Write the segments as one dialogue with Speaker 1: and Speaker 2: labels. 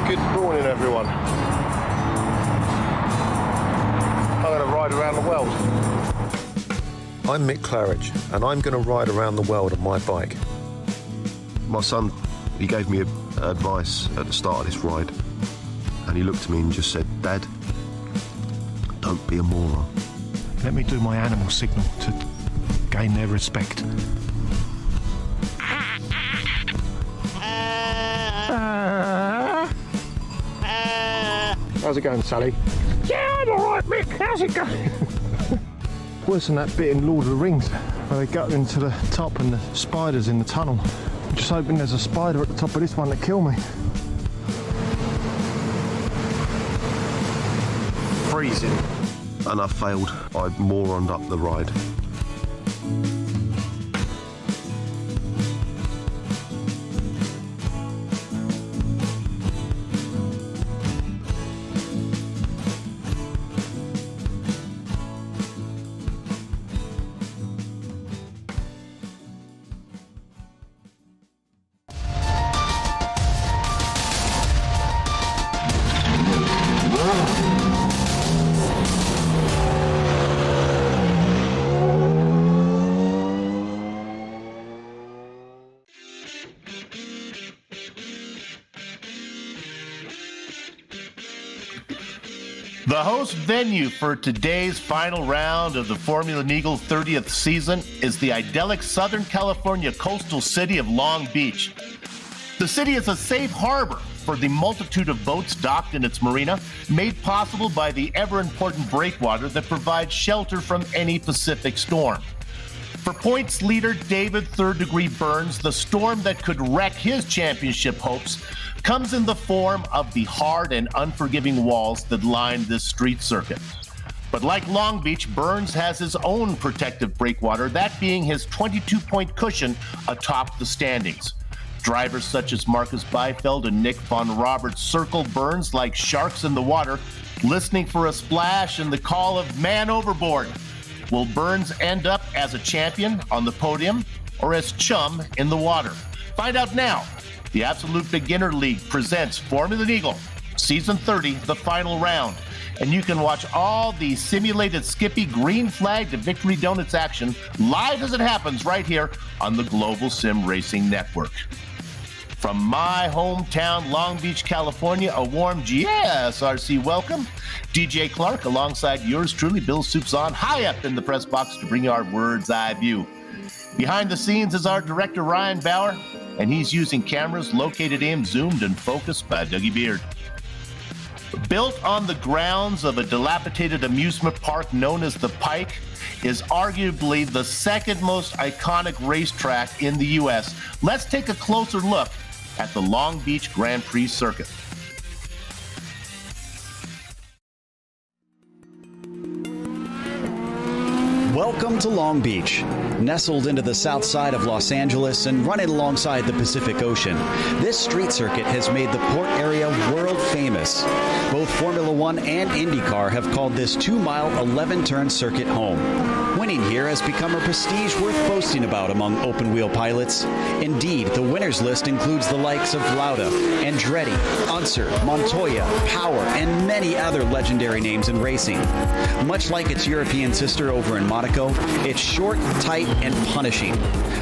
Speaker 1: Good morning, everyone. I'm going to ride around the world.
Speaker 2: I'm Mick Claridge, and I'm going to ride around the world on my bike.
Speaker 3: My son, he gave me advice at the start of this ride, and he looked at me and just said, "Dad, don't be a moron."
Speaker 4: Let me do my animal signal to gain their respect.
Speaker 1: How's it going, Sally?
Speaker 4: Yeah, I'm alright, Mick. How's it going? Worse than that bit in Lord of the Rings where they go into the top and the spiders in the tunnel. I'm just hoping there's a spider at the top of this one to kill me.
Speaker 1: Freezing.
Speaker 3: And I failed. I moroned up the ride.
Speaker 5: The host venue for today's final round of the Formula Neagle 30th season is the idyllic Southern California coastal city of Long Beach. The city is a safe harbor for the multitude of boats docked in its marina, made possible by the ever-important breakwater that provides shelter from any Pacific storm. For points leader David Third Degree Burns, the storm that could wreck his championship hopes comes in the form of the hard and unforgiving walls that line this street circuit. But like Long Beach, Burns has his own protective breakwater, that being his 22-point cushion atop the standings. Drivers such as Marcus Beifeld and Nick von Roberts circle Burns like sharks in the water, listening for a splash and the call of man overboard. Will Burns end up as a champion on the podium or as chum in the water? Find out now. The Absolute Beginner League presents Formula Neagle, Season 30, the final round. And you can watch all the simulated Skippy green flag to victory donuts action live as it happens right here on the Global Sim Racing Network. From my hometown, Long Beach, California, a warm GSRC welcome. DJ Clark alongside yours truly, Bill Soupzon, high up in the press box to bring you our bird's eye view. Behind the scenes is our director, Ryan Bauer, and he's using cameras located, aimed, zoomed, and focused by Dougie Beard. Built on the grounds of a dilapidated amusement park known as the Pike, is arguably the second most iconic racetrack in the U.S. Let's take a closer look at the Long Beach Grand Prix circuit.
Speaker 6: Welcome to Long Beach. Nestled into the south side of Los Angeles and running alongside the Pacific Ocean, this street circuit has made the port area world famous. Both Formula One and IndyCar have called this 2-mile, 11-turn circuit home. Winning here has become a prestige worth boasting about among open-wheel pilots. Indeed, the winners list includes the likes of Lauda, Andretti, Unser, Montoya, Power, and many other legendary names in racing. Much like its European sister over in Monaco, it's short, tight, and punishing.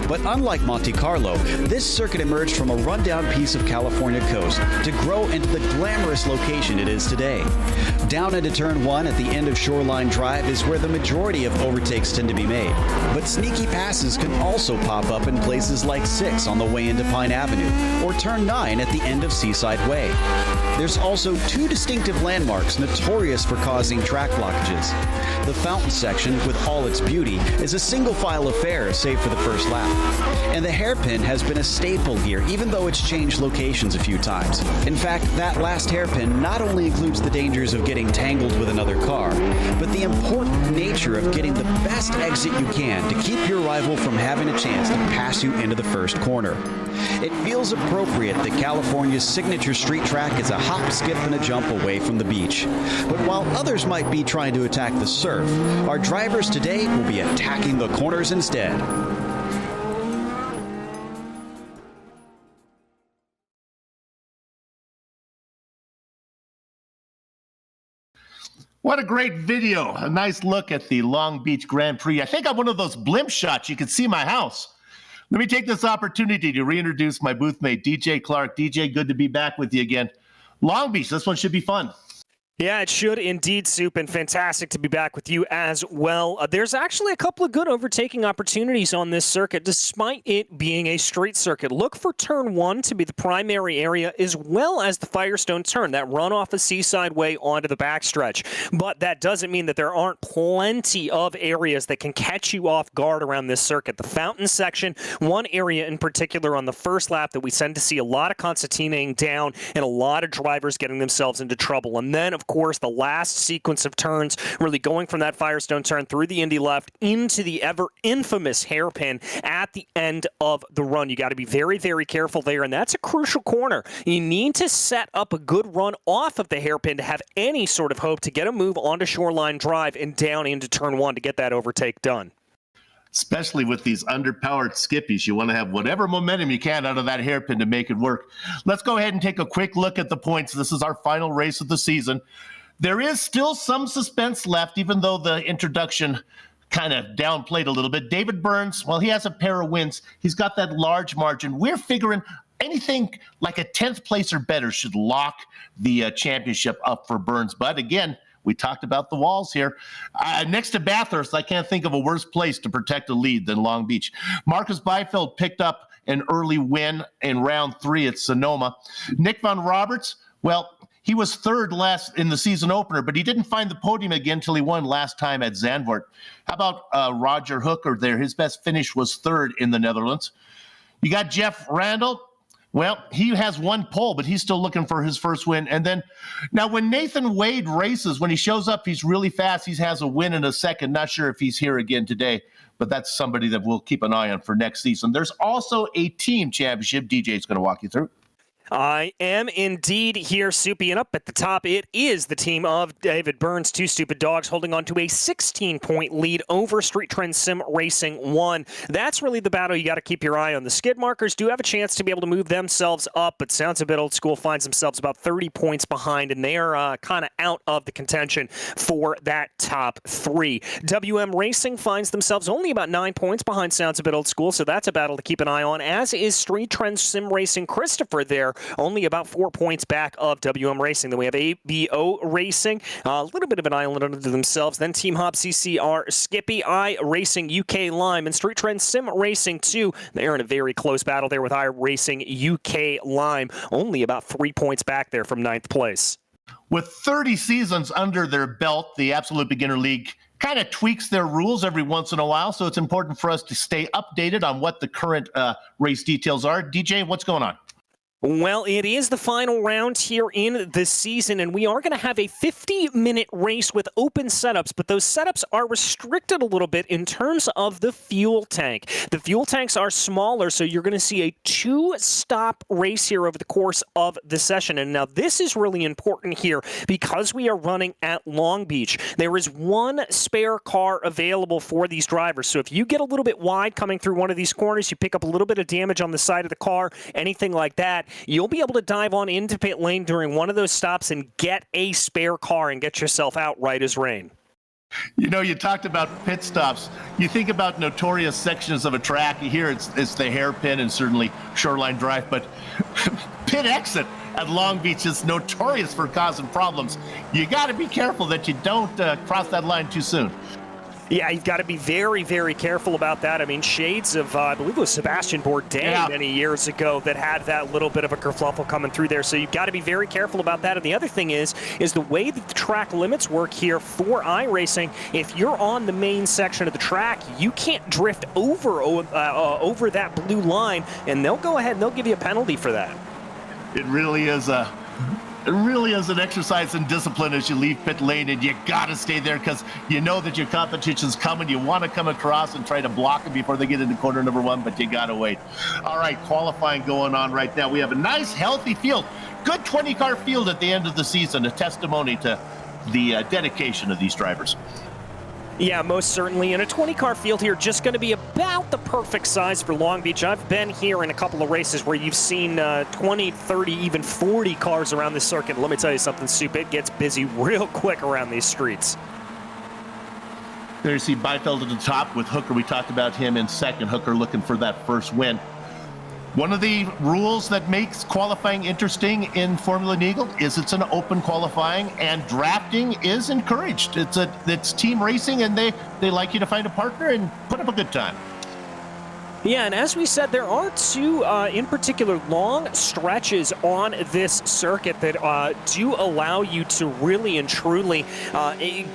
Speaker 6: But unlike Monte Carlo, this circuit emerged from a rundown piece of California coast to grow into the glamorous location it is today. Down into Turn 1 at the end of Shoreline Drive is where the majority of overtakes tend to be made. But sneaky passes can also pop up in places like 6 on the way into Pine Avenue, or Turn 9 at the end of Seaside Way. There's also 2 distinctive landmarks notorious for causing track blockages. The fountain section, with all its beauty, is a single-file affair save for the first lap. And the hairpin has been a staple here, even though it's changed locations a few times. In fact, that last hairpin not only includes the dangers of getting tangled with another car, but the important nature of getting the best exit you can to keep your rival from having a chance to pass you into the first corner. It feels appropriate that California's signature street track is a hop, skip, and a jump away from the beach. But while others might be trying to attack the surf, our drivers today will be attacking the corners instead.
Speaker 5: What a great video. A nice look at the Long Beach Grand Prix. I think I'm one of those blimp shots. You can see my house. Let me take this opportunity to reintroduce my booth mate, DJ Clark. DJ, good to be back with you again. Long Beach, this one should be fun.
Speaker 7: Yeah, it should indeed, Soup, and fantastic to be back with you as well. There's actually a couple of good overtaking opportunities on this circuit, despite it being a straight circuit. Look for turn 1 to be the primary area, as well as the Firestone turn, that run off a Seaside Way onto the backstretch. But that doesn't mean that there aren't plenty of areas that can catch you off guard around this circuit. The fountain section, one area in particular on the first lap that we tend to see a lot of concertinaing down and a lot of drivers getting themselves into trouble. And then, of course, the last sequence of turns, really going from that Firestone turn through the Indy left into the ever infamous hairpin at the end of the run. You got to be very, very careful there, and that's a crucial corner. You need to set up a good run off of the hairpin to have any sort of hope to get a move onto Shoreline Drive and down into turn 1 to get that overtake done.
Speaker 5: Especially with these underpowered skippies. You want to have whatever momentum you can out of that hairpin to make it work. Let's go ahead and take a quick look at the points. This is our final race of the season. There is still some suspense left, even though the introduction kind of downplayed a little bit. David Burns, well, he has a pair of wins. He's got that large margin. We're figuring anything like a 10th place or better should lock the championship up for Burns. But again, we talked about the walls here. Next to Bathurst, I can't think of a worse place to protect a lead than Long Beach. Marcus Byfield picked up an early win in round 3 at Sonoma. Nick Von Roberts, well, he was third last in the season opener, but he didn't find the podium again until he won last time at Zandvoort. How about Roger Hooker there? His best finish was third in the Netherlands. You got Jeff Randall. Well, he has one pole, but he's still looking for his first win. And then, now when Nathan Wade races, when he shows up, he's really fast. He has a win in a second. Not sure if he's here again today, but that's somebody that we'll keep an eye on for next season. There's also a team championship. DJ's going to walk you through.
Speaker 7: I am indeed here, Soupy, and up at the top, it is the team of David Burns, Two Stupid Dogs, holding on to a 16-point lead over Street Trend Sim Racing 1. That's really the battle you got to keep your eye on. The skid markers do have a chance to be able to move themselves up, but sounds a bit old school, finds themselves about 30 points behind, and they are kind of out of the contention for that top 3. WM Racing finds themselves only about 9 points behind, sounds a bit old school, so that's a battle to keep an eye on, as is Street Trend Sim Racing Christopher there, only about 4 points back of WM Racing. Then we have ABO Racing, a little bit of an island unto themselves. Then Team Hop CCR Skippy, iRacing UK Lime, and Street Trend Sim Racing 2. They're in a very close battle there with iRacing UK Lime, only about 3 points back there from 9th place.
Speaker 5: With 30 seasons under their belt, the Absolute Beginner League kind of tweaks their rules every once in a while, so it's important for us to stay updated on what the current race details are. DJ, what's going on?
Speaker 7: Well, it is the final round here in the season, and we are going to have a 50-minute race with open setups, but those setups are restricted a little bit in terms of the fuel tank. The fuel tanks are smaller, so you're going to see a 2-stop race here over the course of the session. And now this is really important here because we are running at Long Beach. There is one spare car available for these drivers, so if you get a little bit wide coming through one of these corners, you pick up a little bit of damage on the side of the car, anything like that, you'll be able to dive on into pit lane during one of those stops and get a spare car and get yourself out right as rain.
Speaker 5: You know, you talked about pit stops. You think about notorious sections of a track. Here it's the hairpin and certainly Shoreline Drive, but pit exit at Long Beach is notorious for causing problems. You got to be careful that you don't cross that line too soon.
Speaker 7: Yeah, you've got to be very, very careful about that. I mean, shades of, I believe it was Sebastian Bourdais many years ago that had that little bit of a kerfluffle coming through there. So you've got to be very careful about that. And the other thing is the way that the track limits work here for iRacing, if you're on the main section of the track, you can't drift over that blue line, and they'll go ahead and they'll give you a penalty for that.
Speaker 5: It really is an exercise in discipline as you leave pit lane, and you got to stay there because you know that your competition's coming. You want to come across and try to block them before they get into corner number 1, but you got to wait. All right, qualifying going on right now. We have a nice, healthy field. Good 20-car field at the end of the season, a testimony to the dedication of these drivers.
Speaker 7: Yeah, most certainly. And a 20-car field here just going to be about the perfect size for Long Beach. I've been here in a couple of races where you've seen 20, 30, even 40 cars around this circuit. Let me tell you something, Soup, it gets busy real quick around these streets.
Speaker 5: There you see Beifeld at the top with Hooker. We talked about him in second. Hooker looking for that first win. One of the rules that makes qualifying interesting in Formula Neagle is it's an open qualifying, and drafting is encouraged. It's team racing, and they like you to find a partner and put up a good time.
Speaker 7: Yeah, and as we said, there are two, in particular, long stretches on this circuit that do allow you to really and truly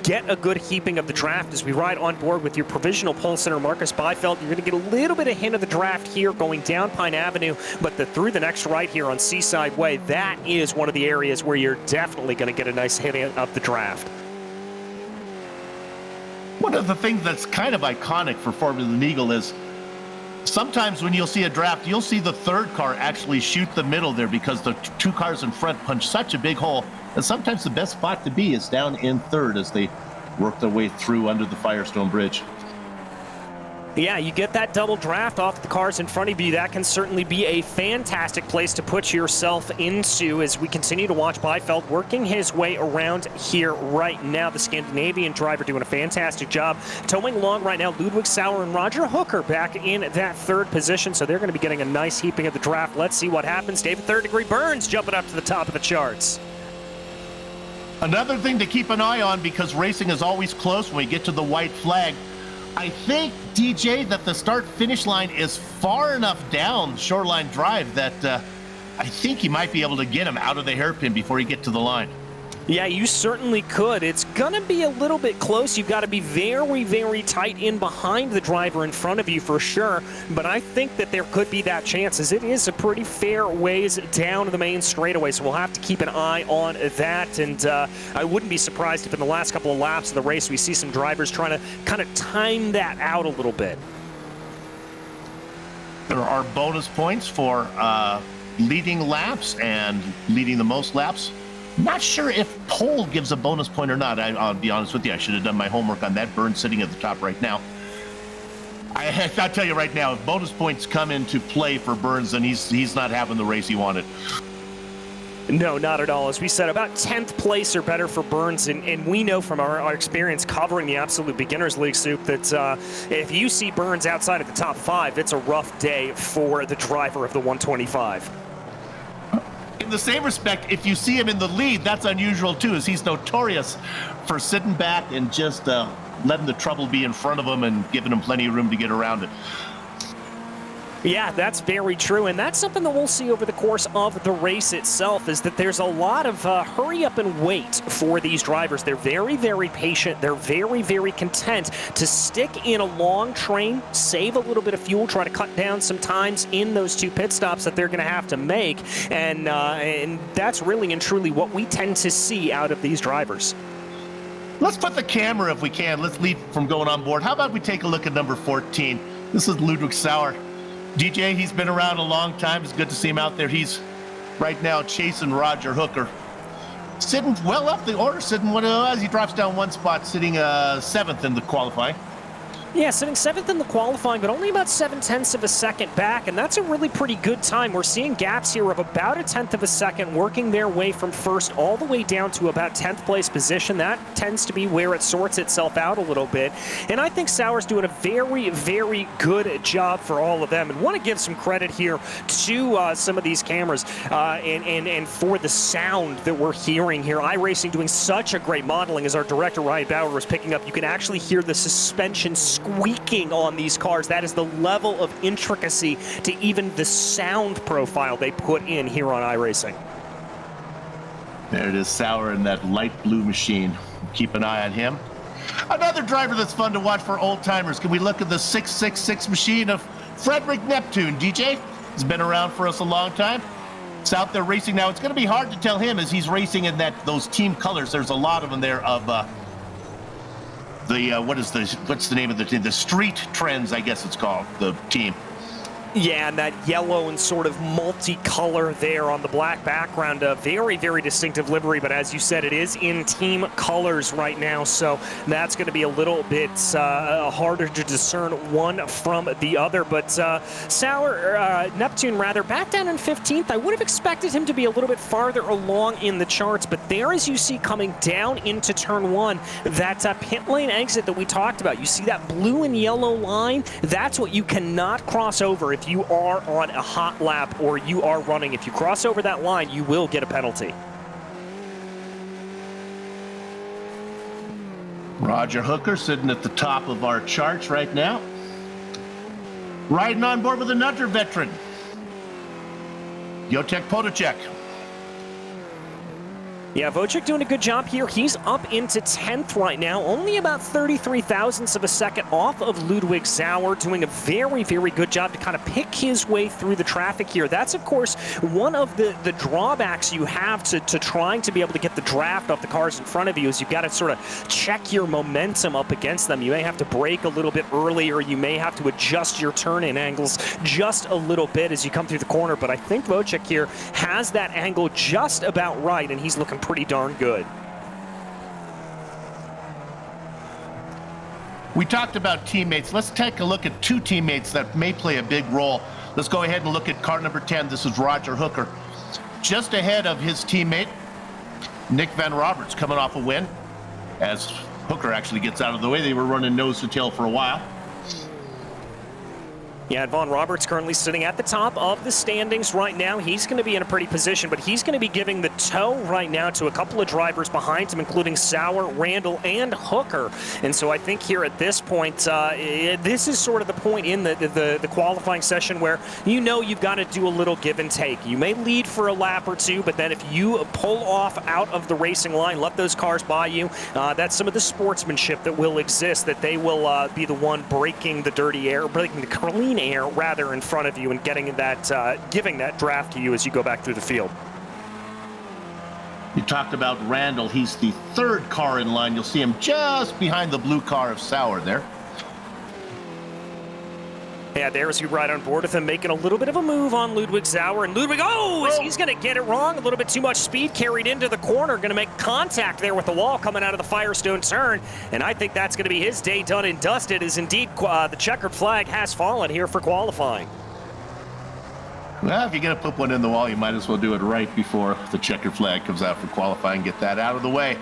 Speaker 7: get a good heaping of the draft. As we ride on board with your provisional pole sitter, Marcus Beifeld, you're going to get a little bit of hint of the draft here going down Pine Avenue, but through the next right here on Seaside Way, that is one of the areas where you're definitely going to get a nice hit of the draft.
Speaker 5: One of the things that's kind of iconic for Formula Neagle is sometimes when you'll see a draft, you'll see the third car actually shoot the middle there because the two cars in front punch such a big hole. And sometimes the best spot to be is down in third as they work their way through under the Firestone Bridge.
Speaker 7: Yeah, you get that double draft off the cars in front of you. That can certainly be a fantastic place to put yourself into as we continue to watch Beifeld working his way around here right now. The Scandinavian driver doing a fantastic job. Towing along right now, Ludwig Sauer and Roger Hooker back in that third position, so they're going to be getting a nice heaping of the draft. Let's see what happens. David Third Degree Burns jumping up to the top of the charts.
Speaker 5: Another thing to keep an eye on, because racing is always close when we get to the white flag, I think, DJ, that the start-finish line is far enough down Shoreline Drive that I think you might be able to get him out of the hairpin before you get to the line.
Speaker 7: Yeah, you certainly could. It's going to be a little bit close. You've got to be very, very tight in behind the driver in front of you for sure. But I think that there could be that chance, as it is a pretty fair ways down the main straightaway. So we'll have to keep an eye on that. And I wouldn't be surprised if in the last couple of laps of the race we see some drivers trying to kind of time that out a little bit.
Speaker 5: There are bonus points for leading laps and leading the most laps. Not sure if pole gives a bonus point or not. I'll be honest with you, I should have done my homework on that. Burns sitting at the top right now. I'll tell you right now, if bonus points come into play for Burns, then he's not having the race he wanted.
Speaker 7: No, not at all. As we said, about 10th place or better for Burns, and we know from our experience covering the Absolute Beginners League, Soup, that if you see Burns outside of the top 5, it's a rough day for the driver of the 125.
Speaker 5: In the same respect, if you see him in the lead, that's unusual too, as he's notorious for sitting back and just letting the trouble be in front of him and giving him plenty of room to get around it.
Speaker 7: Yeah, that's very true, and that's something that we'll see over the course of the race itself, is that there's a lot of hurry up and wait for these drivers. They're very, very patient. They're very, very content to stick in a long train, save a little bit of fuel, try to cut down some times in those two pit stops that they're going to have to make, and that's really and truly what we tend to see out of these drivers.
Speaker 5: Let's put the camera, if we can. Let's lead from going on board. How about we take a look at number 14? This is Ludwig Sauer. DJ, he's been around a long time. It's good to see him out there. He's right now chasing Roger Hooker. Sitting well up the order, as he drops down one spot, sitting 7th in the qualifying.
Speaker 7: Yeah, sitting 7th in the qualifying, but only about 0.7 of a second back, and that's a really pretty good time. We're seeing gaps here of about 1/10 of a second, working their way from first all the way down to about 10th place position. That tends to be where it sorts itself out a little bit, and I think Sauer's doing a very, very good job for all of them, and want to give some credit here to some of these cameras and for the sound that we're hearing here. iRacing doing such a great modeling, as our director Ryan Bauer was picking up. You can actually hear the suspension squeaking on these cars. That is the level of intricacy to even the sound profile they put in here on iRacing.
Speaker 5: There it is, Sauer in that light blue machine. Keep an eye on him. Another driver that's fun to watch for old timers. Can we look at the 666 machine of Frederick Neptune? DJ, he's been around for us a long time. It's out there racing now. It's going to be hard to tell him as he's racing in those team colors. There's a lot of them there of what's the name of the team? The Street Trends, I guess it's called, the team.
Speaker 7: Yeah, and that yellow and sort of multicolor there on the black background. A very, very distinctive livery, but as you said, it is in team colors right now, so that's going to be a little bit harder to discern one from the other. But Neptune, back down in 15th. I would have expected him to be a little bit farther along in the charts, but there, as you see coming down into turn 1, that pit lane exit that we talked about, you see that blue and yellow line? That's what you cannot cross over if you are on a hot lap or you are running. If you cross over that line, you will get a penalty.
Speaker 5: Roger Hooker sitting at the top of our charts right now. Riding on board with another veteran, Jacek Podacek.
Speaker 7: Yeah, Wojciech doing a good job here. He's up into 10th right now, only about 33 thousandths of a second off of Ludwig Sauer, doing a very, very good job to kind of pick his way through the traffic here. That's, of course, one of the drawbacks you have to trying to be able to get the draft off the cars in front of you is you've got to sort of check your momentum up against them. You may have to brake a little bit earlier. You may have to adjust your turn-in angles just a little bit as you come through the corner, but I think Wojciech here has that angle just about right, and he's looking pretty darn good.
Speaker 5: We talked about teammates. Let's take a look at two teammates that may play a big role. Let's go ahead and look at car number 10. This is Roger Hooker. Just ahead of his teammate, Nick Van Roberts, coming off a win. As Hooker actually gets out of the way, they were running nose to tail for a while.
Speaker 7: Yeah, and Von Roberts currently sitting at the top of the standings right now. He's going to be in a pretty position, but he's going to be giving the tow right now to a couple of drivers behind him, including Sauer, Randall, and Hooker. And so I think here at this point, this is sort of the point in the qualifying session where you know you've got to do a little give and take. You may lead for a lap or two, but then if you pull off out of the racing line, let those cars by you, that's some of the sportsmanship that will exist, that they will be the one breaking the dirty air, breaking the clean air rather in front of you and getting that, giving that draft to you as you go back through the field.
Speaker 5: You talked about Randall. He's the third car in line. You'll see him just behind the blue car of Sauer there.
Speaker 7: Yeah, there's you right on board with him, making a little bit of a move on Ludwig Sauer. And Ludwig, he's going to get it wrong. A little bit too much speed carried into the corner. Going to make contact there with the wall coming out of the Firestone turn. And I think that's going to be his day done and dusted, as indeed the checkered flag has fallen here for qualifying.
Speaker 5: Well, if you're going to put one in the wall, you might as well do it right before the checkered flag comes out for qualifying. Get that out of the way.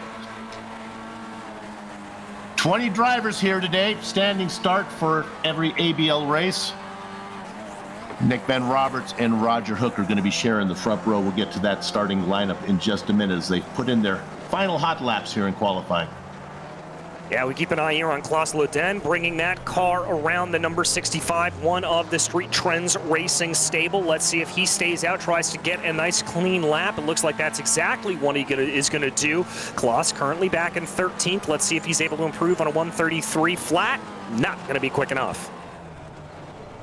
Speaker 5: 20 drivers here today, standing start for every ABL race. Nick Van Roberts and Roger Hooker are going to be sharing the front row. We'll get to that starting lineup in just a minute as they put in their final hot laps here in qualifying.
Speaker 7: Yeah, we keep an eye here on Klaus Loden, bringing that car around the number 65, one of the Street Trends Racing stable. Let's see if he stays out, tries to get a nice clean lap. It looks like that's exactly what he is going to do. Klaus currently back in 13th. Let's see if he's able to improve on a 133 flat. Not going to be quick enough.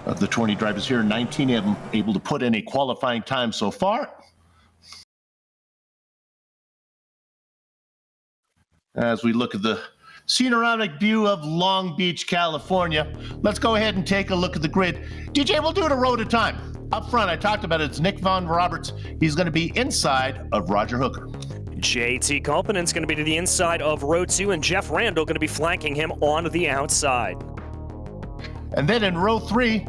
Speaker 5: Of the 20 drivers here, 19 of them able to put in a qualifying time so far. As we look at the panoramic view of Long Beach, California, let's go ahead and take a look at the grid. DJ, we'll do it a row at a time. Up front, I talked about it, it's Nick Van Roberts. He's going to be inside of Roger Hooker.
Speaker 7: JT Component's going to be to the inside of row 2, and Jeff Randall going to be flanking him on the outside.
Speaker 5: And then in row 3,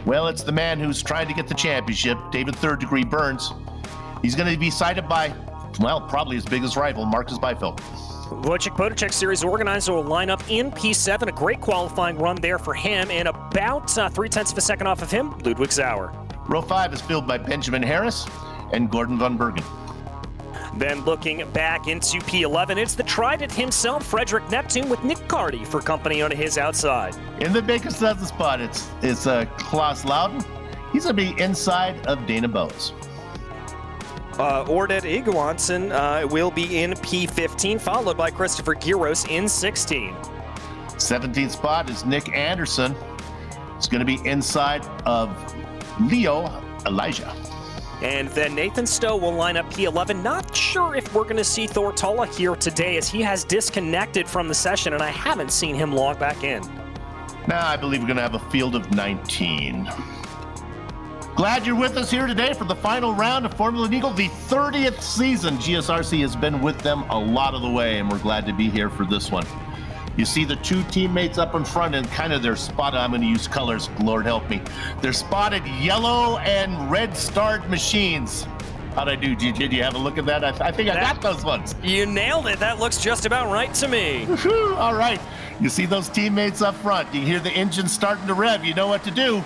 Speaker 5: well, it's the man who's trying to get the championship, David Third Degree Burns. He's going to be sided by, well, probably his biggest rival, Marcus Beifeld.
Speaker 7: Wojciech Podacek series organizer will line up in P7. A great qualifying run there for him, and about 0.3 of a second off of him, Ludwig Sauer.
Speaker 5: Row 5 is filled by Benjamin Harris and Gordon Van Bergen.
Speaker 7: Then looking back into P11, it's the Trident himself, Frederick Neptune, with Nick Carty for company on his outside.
Speaker 5: In the biggest of the spot, it's Klaus Loudon. He's going to be inside of Dana Bowes.
Speaker 7: Ordet Iguanson will be in P15, followed by Christopher Giros in 16.
Speaker 5: 17th spot is Nick Anderson. It's going to be inside of Leo Elijah.
Speaker 7: And then Nathan Stowe will line up P11. Not sure if we're going to see Thor Tulla here today, as he has disconnected from the session, and I haven't seen him log back in.
Speaker 5: Now I believe we're going to have a field of 19. Glad you're with us here today for the final round of Formula Neagle, the 30th season. GSRC has been with them a lot of the way, and we're glad to be here for this one. You see the two teammates up in front and kind of they're spotted. I'm going to use colors, Lord help me. They're spotted yellow and red starred machines. How'd I do, GJ? Do you have a look at that? I think I got those ones.
Speaker 7: You nailed it. That looks just about right to me.
Speaker 5: All right. You see those teammates up front. You hear the engine starting to rev. You know what to do.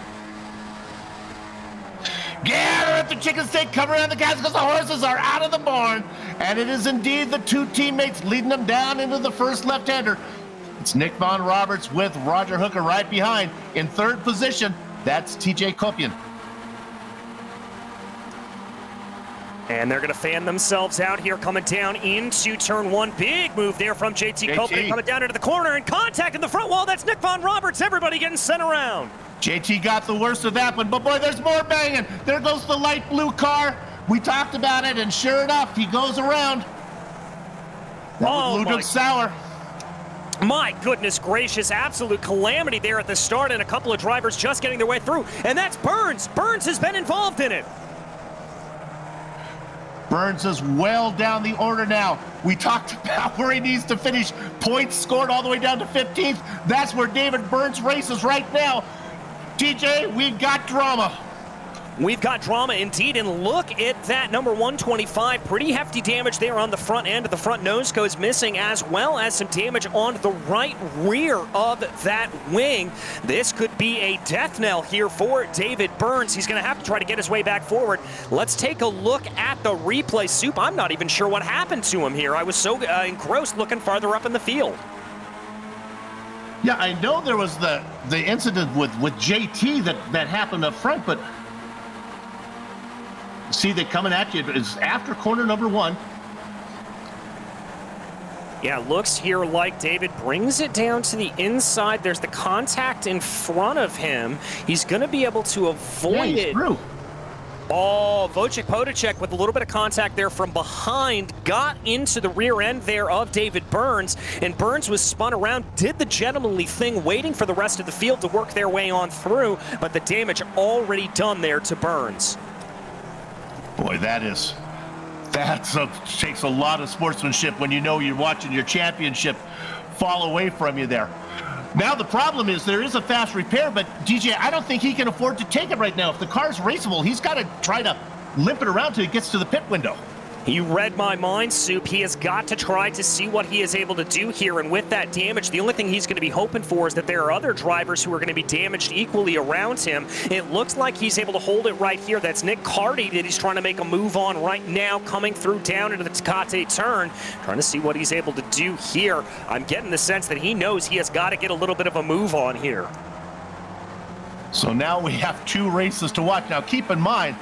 Speaker 5: Gather at the chicken steak, cover around the cows because the horses are out of the barn. And it is indeed the two teammates leading them down into the first left-hander. It's Nick Von Roberts with Roger Hooker right behind. In third position, that's TJ Kopian.
Speaker 7: And they're going to fan themselves out here coming down into turn one. Big move there from JT Kopian coming down into the corner and contact in the front wall. That's Nick Von Roberts. Everybody getting sent around.
Speaker 5: JT got the worst of that one, but boy, there's more banging. There goes the light blue car. We talked about it, and sure enough, he goes around. Ludwig Sauer.
Speaker 7: My goodness gracious, absolute calamity there at the start, and a couple of drivers just getting their way through. And that's Burns. Burns has been involved in it.
Speaker 5: Burns is well down the order now. We talked about where he needs to finish. Points scored all the way down to 15th. That's where David Burns races right now. TJ, we've got drama.
Speaker 7: We've got drama indeed, and look at that number 125. Pretty hefty damage there on the front end of the front nose goes missing, as well as some damage on the right rear of that wing. This could be a death knell here for David Burns. He's going to have to try to get his way back forward. Let's take a look at the replay. Soup, I'm not even sure what happened to him here. I was so engrossed looking farther up in the field.
Speaker 5: Yeah, I know there was the incident with JT that happened up front, but see, they're coming at you. It's after corner number one.
Speaker 7: Yeah, looks here like David brings it down to the inside. There's the contact in front of him. He's going to be able to avoid it.
Speaker 5: Through.
Speaker 7: Oh, Wojciech Podacek with a little bit of contact there from behind, got into the rear end there of David Burns, and Burns was spun around, did the gentlemanly thing, waiting for the rest of the field to work their way on through, but the damage already done there to Burns.
Speaker 5: Boy, that takes a lot of sportsmanship when you know you're watching your championship fall away from you there. Now the problem is there is a fast repair, but DJ, I don't think he can afford to take it right now. If the car's raceable, he's got to try to limp it around till he gets to the pit window.
Speaker 7: You read my mind, Soup. He has got to try to see what he is able to do here, and with that damage, the only thing he's going to be hoping for is that there are other drivers who are going to be damaged equally around him. It looks like he's able to hold it right here. That's Nick Carty that he's trying to make a move on right now, coming through down into the Tecate turn, trying to see what he's able to do here. I'm getting the sense that he knows he has got to get a little bit of a move on here.
Speaker 5: So now we have two races to watch. Now keep in mind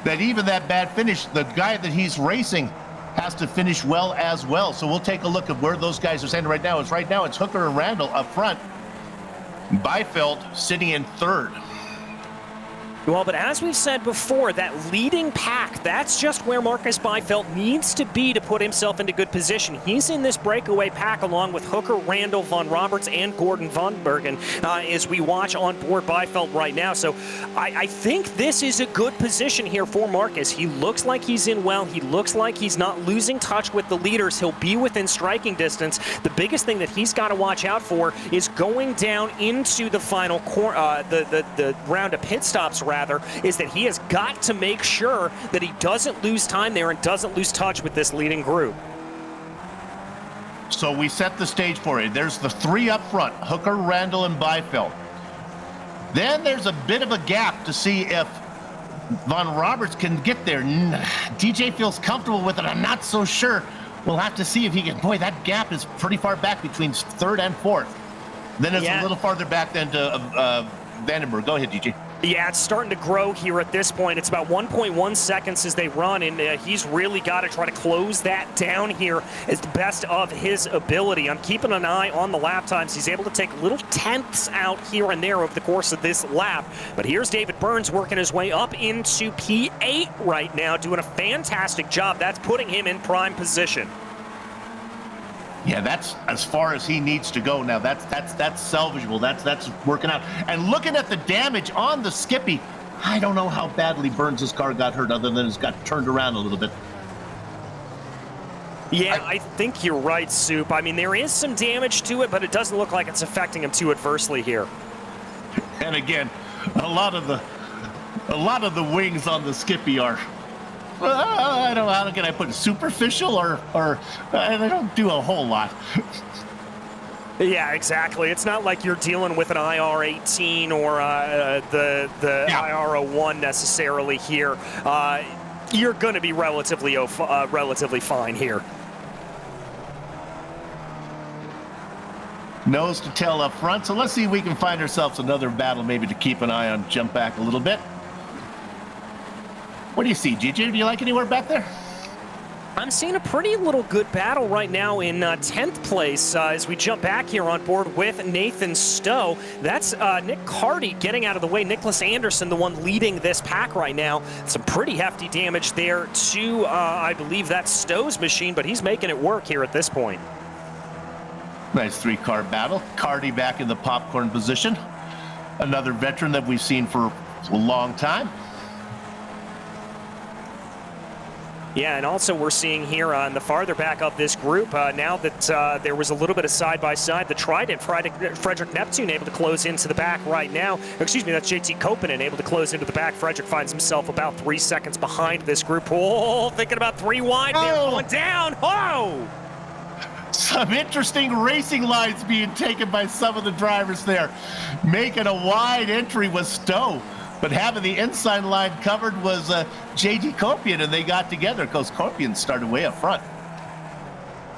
Speaker 5: that even that bad finish, the guy that he's racing has to finish well as well. So we'll take a look at where those guys are standing right now. It's Hooker and Randall up front. Beifeld sitting in third.
Speaker 7: Well, but as we've said before, that leading pack, that's just where Marcus Beifeld needs to be to put himself into good position. He's in this breakaway pack along with Hooker, Randall, Von Roberts, and Gordon Von Bergen as we watch on board Beifeld right now. So I think this is a good position here for Marcus. He looks like he's in well. He looks like he's not losing touch with the leaders. He'll be within striking distance. The biggest thing that he's got to watch out for is going down into the final the round of pit stops, is that he has got to make sure that he doesn't lose time there and doesn't lose touch with this leading group.
Speaker 5: So we set the stage for it. There's the three up front, Hooker, Randall, and Beifeld. Then there's a bit of a gap to see if Von Roberts can get there. DJ feels comfortable with it. I'm not so sure. We'll have to see if he can. Boy, that gap is pretty far back between third and fourth. Then it's a little farther back than to Vandenberg. Go ahead, DJ.
Speaker 7: Yeah, it's starting to grow here at this point. It's about 1.1 seconds as they run, and he's really got to try to close that down here as the best of his ability. I'm keeping an eye on the lap times. He's able to take little tenths out here and there over the course of this lap. But here's David Burns working his way up into P8 right now, doing a fantastic job. That's putting him in prime position.
Speaker 5: Yeah, that's as far as he needs to go now. That's salvageable. That's working out. And looking at the damage on the Skippy, I don't know how badly Burns' car got hurt other than it's got turned around a little bit.
Speaker 7: Yeah, I think you're right, Soup. I mean, there is some damage to it, but it doesn't look like it's affecting him too adversely here.
Speaker 5: And again, a lot of the wings on the Skippy are, I don't know, how can I put it, superficial or they don't do a whole lot.
Speaker 7: Yeah, exactly. It's not like you're dealing with an IR-18 or the IR-01 necessarily here. You're going to be relatively fine here.
Speaker 5: Nose to tail up front, so let's see if we can find ourselves another battle maybe to keep an eye on, jump back a little bit. What do you see, GJ? Do you like anywhere back there?
Speaker 7: I'm seeing a pretty little good battle right now in 10th place as we jump back here on board with Nathan Stowe. That's Nick Carty getting out of the way. Nicholas Anderson, the one leading this pack right now. Some pretty hefty damage there to, I believe that's Stowe's machine, but he's making it work here at this point.
Speaker 5: Nice three-car battle. Carty back in the popcorn position. Another veteran that we've seen for a long time.
Speaker 7: Yeah, and also we're seeing here on the farther back of this group, now that there was a little bit of side-by-side, the Trident, Frederick Neptune able to close into the back right now. Excuse me, that's JT Kopanen able to close into the back. Frederick finds himself about 3 seconds behind this group. Oh, thinking about 3 wide there, going down. Oh!
Speaker 5: Some interesting racing lines being taken by some of the drivers there. Making a wide entry was Stowe, but having the inside line covered was J.D. Kopian, and they got together because Kopian started way up front.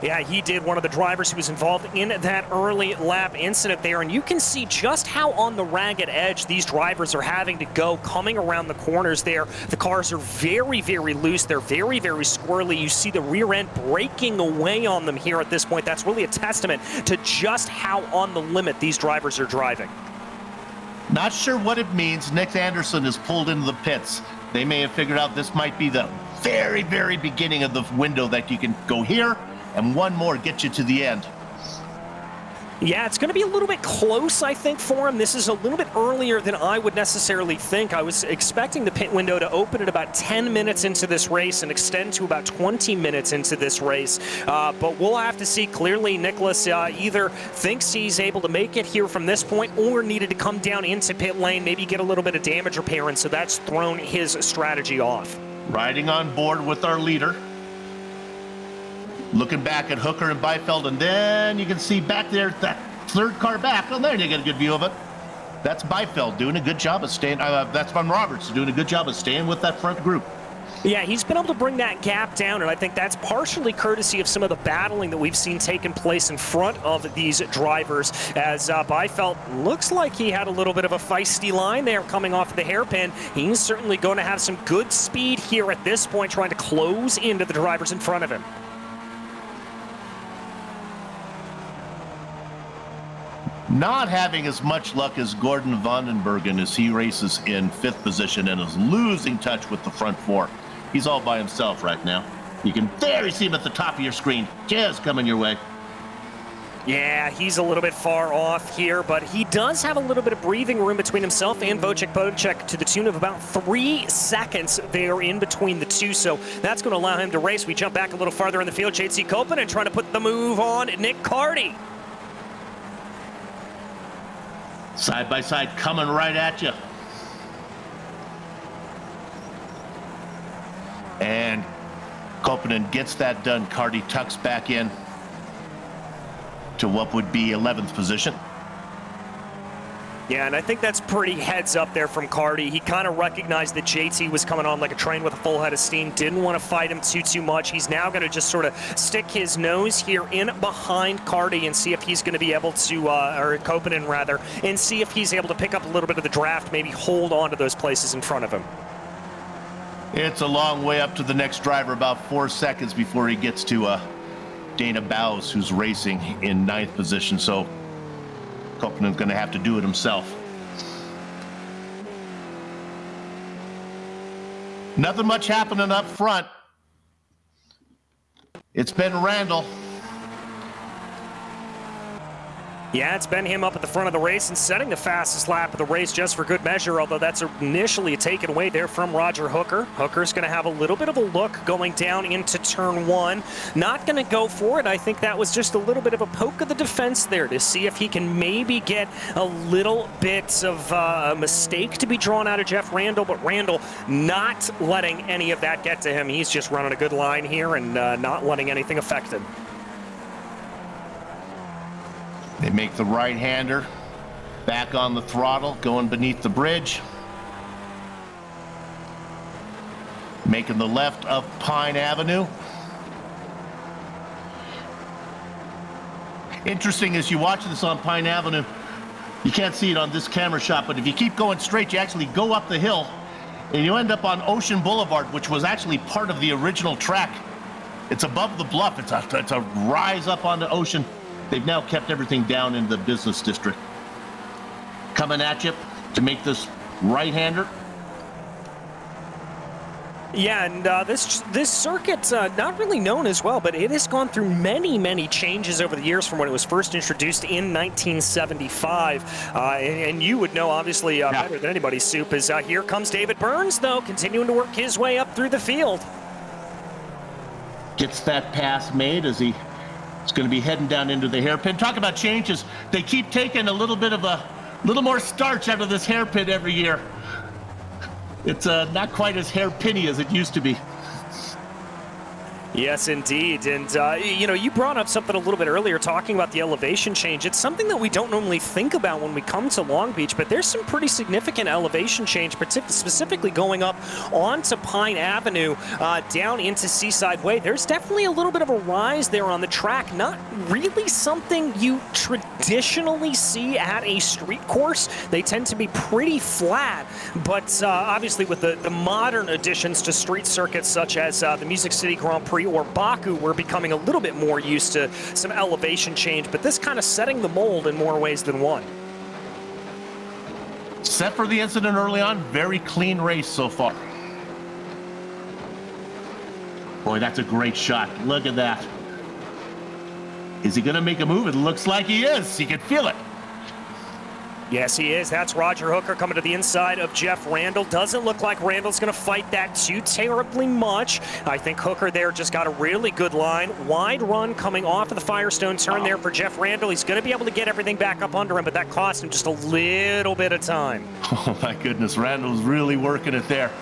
Speaker 7: Yeah, he did, one of the drivers who was involved in that early lap incident there, and you can see just how on the ragged edge these drivers are having to go coming around the corners there. The cars are very, very loose. They're very, very squirrely. You see the rear end breaking away on them here at this point. That's really a testament to just how on the limit these drivers are driving.
Speaker 5: Not sure what it means. Nick Anderson is pulled into the pits. They may have figured out this might be the very, very beginning of the window that you can go here, and one more get you to the end.
Speaker 7: Yeah, it's going to be a little bit close, I think, for him. This is a little bit earlier than I would necessarily think. I was expecting the pit window to open at about 10 minutes into this race and extend to about 20 minutes into this race. But we'll have to see. Clearly, Nicholas either thinks he's able to make it here from this point or needed to come down into pit lane, maybe get a little bit of damage repair, and so that's thrown his strategy off.
Speaker 5: Riding on board with our leader. Looking back at Hooker and Beifeld, and then you can see back there that third car back. Oh, there you get a good view of it. That's Beifeld doing a good job of staying. That's Von Roberts doing a good job of staying with that front group.
Speaker 7: Yeah, he's been able to bring that gap down, and I think that's partially courtesy of some of the battling that we've seen taking place in front of these drivers, as Beifeld looks like he had a little bit of a feisty line there coming off of the hairpin. He's certainly going to have some good speed here at this point, trying to close into the drivers in front of him.
Speaker 5: Not having as much luck as Gordon Vandenbergen as he races in 5th position and is losing touch with the front 4. He's all by himself right now. You can there see him at the top of your screen. Just coming your way.
Speaker 7: Yeah, he's a little bit far off here, but he does have a little bit of breathing room between himself and Wojciech to the tune of about 3 seconds there in between the two, so that's going to allow him to race. We jump back a little farther in the field. JT Kopanen trying to put the move on Nick Carty.
Speaker 5: Side by side, coming right at you. And Kopanen gets that done. Carty tucks back in to what would be 11th position.
Speaker 7: Yeah, and I think that's pretty heads up there from Carty. He kind of recognized that JT was coming on like a train with a full head of steam. Didn't want to fight him too much. He's now going to just sort of stick his nose here in behind Carty and see if he's going to be able to, or Kopanen rather, and see if he's able to pick up a little bit of the draft, maybe hold on to those places in front of him.
Speaker 5: It's a long way up to the next driver, about 4 seconds before he gets to Dana Bowes, who's racing in 9th position. So Kopanen's going to have to do it himself. Nothing much happening up front. It's been Randall.
Speaker 7: Yeah, it's been him up at the front of the race and setting the fastest lap of the race just for good measure, although that's initially taken away there from Roger Hooker. Hooker's going to have a little bit of a look going down into turn one. Not going to go for it. I think that was just a little bit of a poke of the defense there to see if he can maybe get a little bit of a mistake to be drawn out of Jeff Randall, but Randall not letting any of that get to him. He's just running a good line here and not letting anything affect him.
Speaker 5: They make the right-hander back on the throttle, going beneath the bridge. Making the left of Pine Avenue. Interesting as you watch this on Pine Avenue, you can't see it on this camera shot, but if you keep going straight, you actually go up the hill and you end up on Ocean Boulevard, which was actually part of the original track. It's above the bluff. It's a rise up onto Ocean. They've now kept everything down in the business district. Coming at you to make this right-hander.
Speaker 7: Yeah, and this circuit, not really known as well, but it has gone through many changes over the years from when it was first introduced in 1975. And you would know, obviously, better than anybody, Soup, is here comes David Burns, though, continuing to work his way up through the field.
Speaker 5: Gets that pass made as he's going to be heading down into the hairpin. Talk about changes. They keep taking a little more starch out of this hairpin every year. It's not quite as hairpinny as it used to be.
Speaker 7: Yes, indeed. And, you brought up something a little bit earlier talking about the elevation change. It's something that we don't normally think about when we come to Long Beach, but there's some pretty significant elevation change, specifically going up onto Pine Avenue, down into Seaside Way. There's definitely a little bit of a rise there on the track. Not really something you traditionally see at a street course. They tend to be pretty flat, but obviously with the modern additions to street circuits such as the Music City Grand Prix or Baku, we're becoming a little bit more used to some elevation change, but this kind of setting the mold in more ways than one.
Speaker 5: Except for the incident early on, very clean race so far. Boy, that's a great shot. Look at that. Is he going to make a move? It looks like he is. You can feel it.
Speaker 7: Yes, he is. That's Roger Hooker coming to the inside of Jeff Randall. Doesn't look like Randall's going to fight that too terribly much. I think Hooker there just got a really good line. Wide run coming off of the Firestone turn there for Jeff Randall. He's going to be able to get everything back up under him, but that cost him just a little bit of time.
Speaker 5: Oh, my goodness. Randall's really working it there.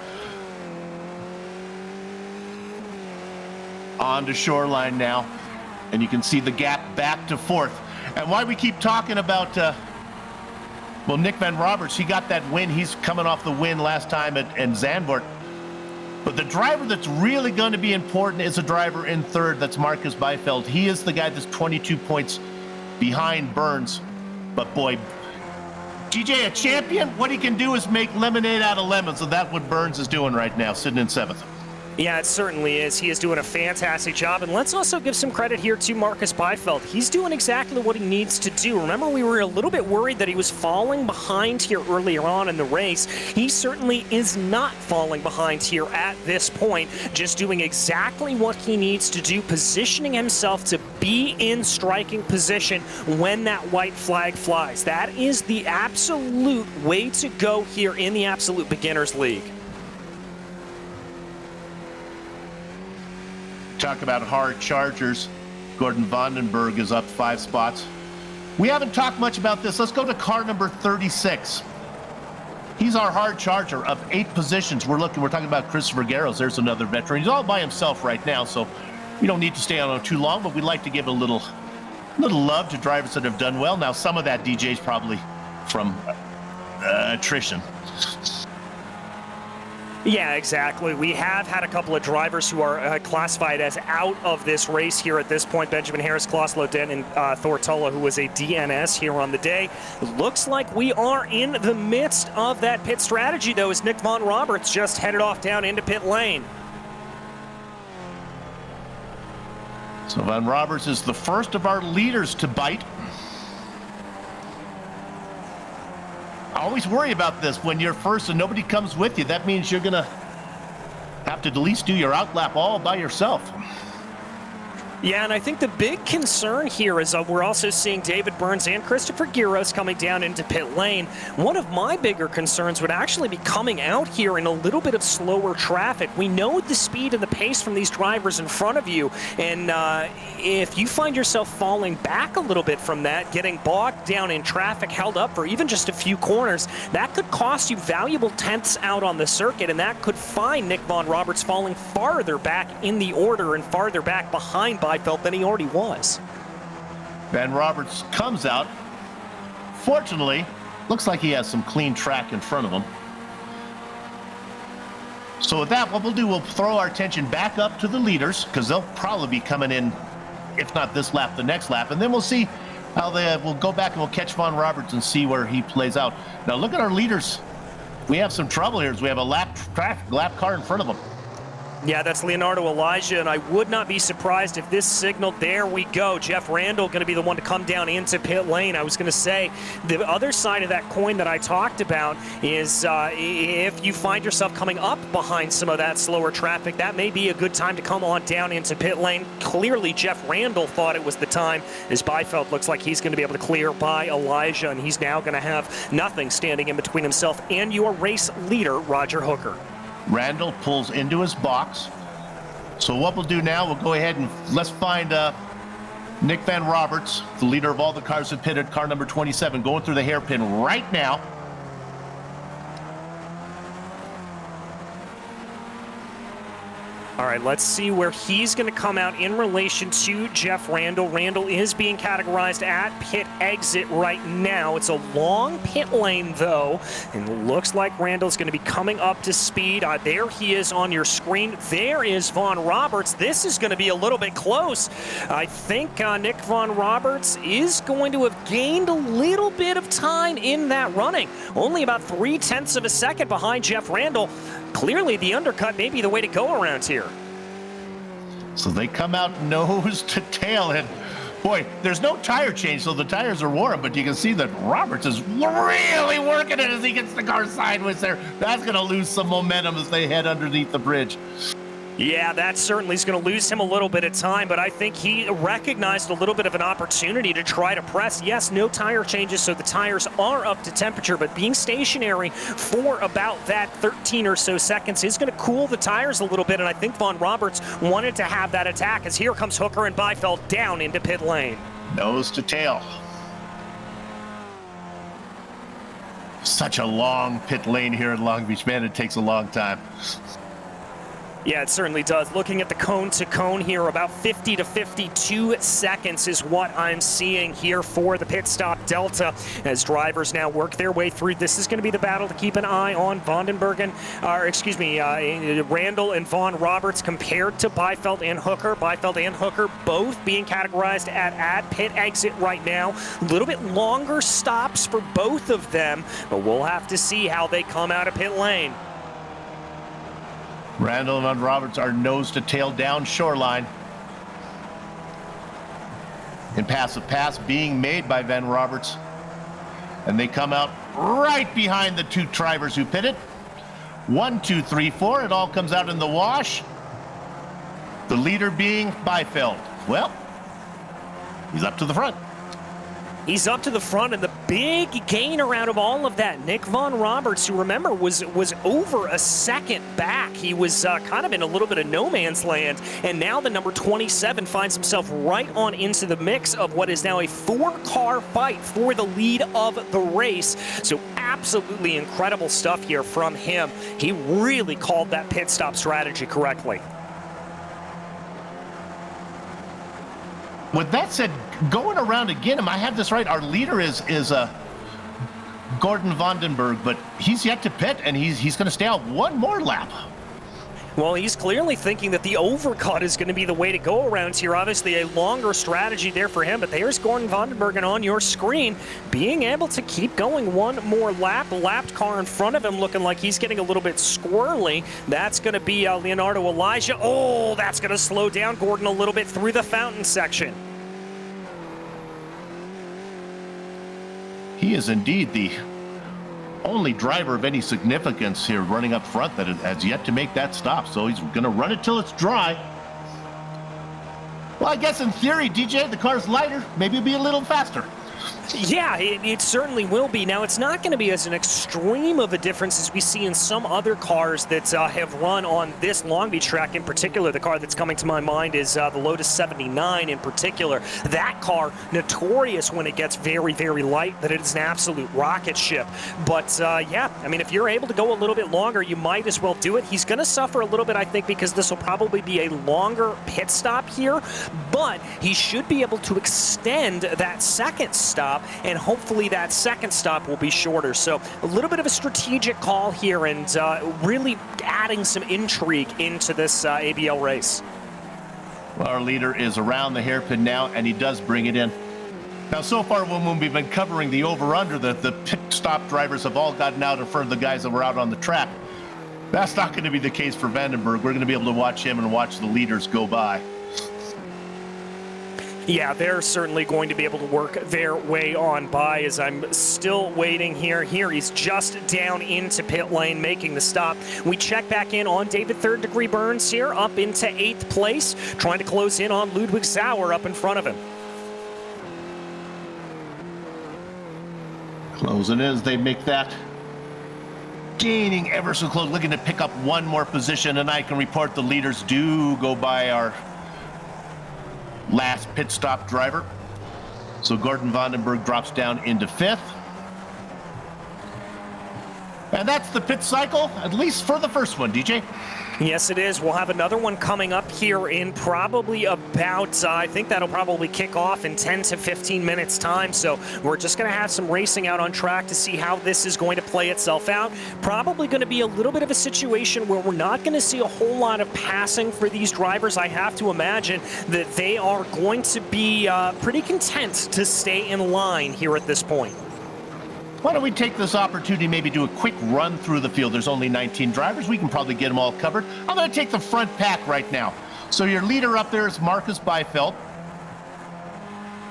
Speaker 5: On to Shoreline now, and you can see the gap back to fourth. And why we keep talking about... Well, Nick Van Roberts, he got that win. He's coming off the win last time at Zandvoort. But the driver that's really going to be important is a driver in third. That's Marcus Beifeld. He is the guy that's 22 points behind Burns. But boy, DJ, a champion, what he can do is make lemonade out of lemons. And that's what Burns is doing right now, sitting in seventh.
Speaker 7: Yeah, it certainly is. He is doing a fantastic job. And let's also give some credit here to Marcus Beifeld. He's doing exactly what he needs to do. Remember, we were a little bit worried that he was falling behind here earlier on in the race. He certainly is not falling behind here at this point, just doing exactly what he needs to do, positioning himself to be in striking position when that white flag flies. That is the absolute way to go here in the Absolute Beginners League.
Speaker 5: Talk about hard chargers. Gordon Vandenberg is up 5 spots. We haven't talked much about this. Let's go to car number 36. He's our hard charger of 8 positions. We're talking about Christopher Garros. There's another veteran. He's all by himself right now, so we don't need to stay on him too long, but we'd like to give a little love to drivers that have done well. Now, some of that, DJ, is probably from attrition.
Speaker 7: Yeah, exactly. We have had a couple of drivers who are classified as out of this race here at this point. Benjamin Harris, Klaus Loden, and Thor Tulla, who was a DNS here on the day. Looks like we are in the midst of that pit strategy, though, as Nick Von Roberts just headed off down into pit lane.
Speaker 5: So Von Roberts is the first of our leaders to bite. I always worry about this when you're first and nobody comes with you. That means you're going to have to at least do your outlap all by yourself.
Speaker 7: Yeah, and I think the big concern here is we're also seeing David Burns and Christopher Giros coming down into pit lane. One of my bigger concerns would actually be coming out here in a little bit of slower traffic. We know the speed and the pace from these drivers in front of you, and if you find yourself falling back a little bit from that, getting bogged down in traffic, held up for even just a few corners, that could cost you valuable tenths out on the circuit, and that could find Nick Von Roberts falling farther back in the order and farther back behind Byfeld than he already was.
Speaker 5: Van Roberts comes out. Fortunately, looks like he has some clean track in front of him. So with that, what we'll do, we'll throw our attention back up to the leaders, because they'll probably be coming in, if not this lap, the next lap, and then we'll see how we'll go back and we'll catch Von Roberts and see where he plays out. Now look at our leaders. We have some trouble here as we have a lap car in front of them.
Speaker 7: Yeah, that's Leonardo Elijah, and I would not be surprised if this signal, there we go, Jeff Randall going to be the one to come down into pit lane. I was going to say, the other side of that coin that I talked about is if you find yourself coming up behind some of that slower traffic, that may be a good time to come on down into pit lane. Clearly, Jeff Randall thought it was the time, as Byfeld looks like he's going to be able to clear by Elijah, and he's now going to have nothing standing in between himself and your race leader, Roger Hooker.
Speaker 5: Randall pulls into his box. So what we'll do now, we'll go ahead and let's find Nick Van Roberts, the leader of all the cars that pitted, car number 27, going through the hairpin right now.
Speaker 7: All right, let's see where he's going to come out in relation to Jeff Randall. Randall is being categorized at pit exit right now. It's a long pit lane, though, and it looks like Randall's going to be coming up to speed. There he is on your screen. There is Von Roberts. This is going to be a little bit close. I think Nick Von Roberts is going to have gained a little bit of time in that running. Only about 0.3 of a second behind Jeff Randall. Clearly, the undercut may be the way to go around here.
Speaker 5: So they come out nose to tail, and boy, there's no tire change, so the tires are warm, but you can see that Roberts is really working it as he gets the car sideways there. That's going to lose some momentum as they head underneath the bridge.
Speaker 7: Yeah, that certainly is going to lose him a little bit of time, but I think he recognized a little bit of an opportunity to try to press. Yes, no tire changes, so the tires are up to temperature, but being stationary for about that 13 or so seconds is going to cool the tires a little bit, and I think Von Roberts wanted to have that attack as here comes Hooker and Byfeld down into pit lane.
Speaker 5: Nose to tail. Such a long pit lane here in Long Beach. Man, it takes a long time.
Speaker 7: Yeah, it certainly does. Looking at the cone to cone here, about 50 to 52 seconds is what I'm seeing here for the pit stop delta as drivers now work their way through. This is going to be the battle to keep an eye on. Randall and Von Roberts compared to Byfeld and Hooker. Byfeld and Hooker both being categorized at pit exit right now. A little bit longer stops for both of them, but we'll have to see how they come out of pit lane.
Speaker 5: Randall and Von Roberts are nose to tail down shoreline. Impassive pass being made by Van Roberts. And they come out right behind the two drivers who pitted. 1, 2, 3, 4. It all comes out in the wash. The leader being Byfeld. Well, he's up to the front.
Speaker 7: He's up to the front, and the big gainer out of all of that, Nick Von Roberts, who, remember, was over a second back. He was kind of in a little bit of no man's land, and now the number 27 finds himself right on into the mix of what is now a 4-car fight for the lead of the race. So absolutely incredible stuff here from him. He really called that pit stop strategy correctly.
Speaker 5: With that said, going around again, am I have this right? Our leader is Gordon Vandenberg, but he's yet to pit, and he's going to stay out one more lap.
Speaker 7: Well, he's clearly thinking that the overcut is going to be the way to go around here. Obviously, a longer strategy there for him, but there's Gordon Vandenberg, and on your screen, being able to keep going one more lap. Lapped car in front of him looking like he's getting a little bit squirrely. That's going to be Leonardo Elijah. Oh, that's going to slow down Gordon a little bit through the fountain section.
Speaker 5: He is indeed the only driver of any significance here running up front that has yet to make that stop. So he's going to run it till it's dry. Well, Well, I guess in theory, DJ, the car's lighter. Maybe it'll be a little faster.
Speaker 7: Yeah, it certainly will be. Now, it's not going to be as an extreme of a difference as we see in some other cars that have run on this Long Beach track. In particular, the car that's coming to my mind is the Lotus 79 in particular. That car, notorious when it gets very, very light, that it is an absolute rocket ship. But, yeah, I mean, if you're able to go a little bit longer, you might as well do it. He's going to suffer a little bit, I think, because this will probably be a longer pit stop here. But he should be able to extend that second stop, and hopefully that second stop will be shorter. So a little bit of a strategic call here, and really adding some intrigue into this ABL race.
Speaker 5: Well, our leader is around the hairpin now, and he does bring it in. Now, so far when we've been covering the over-under, the pit stop drivers have all gotten out in front of the guys that were out on the track. That's not going to be the case for Vandenberg. We're going to be able to watch him and watch the leaders go by.
Speaker 7: Yeah, they're certainly going to be able to work their way on by, as I'm still waiting here. Here he's just down into pit lane, making the stop. We check back in on David Third Degree Burns here, up into 8th place, trying to close in on Ludwig Sauer up in front of him.
Speaker 5: Closing in as they make that. Gaining ever so close, looking to pick up one more position, and I can report the leaders do go by our last pit stop driver. So Gordon Vandenberg drops down into 5th. And that's the pit cycle, at least for the first one, DJ.
Speaker 7: Yes, it is. We'll have another one coming up here in probably about, I think that'll probably kick off in 10 to 15 minutes time. So we're just going to have some racing out on track to see how this is going to play itself out. Probably going to be a little bit of a situation where we're not going to see a whole lot of passing for these drivers. I have to imagine that they are going to be pretty content to stay in line here at this point.
Speaker 5: Why don't we take this opportunity, maybe do a quick run through the field. There's only 19 drivers. We can probably get them all covered. I'm going to take the front pack right now. So your leader up there is Marcus Beifeld.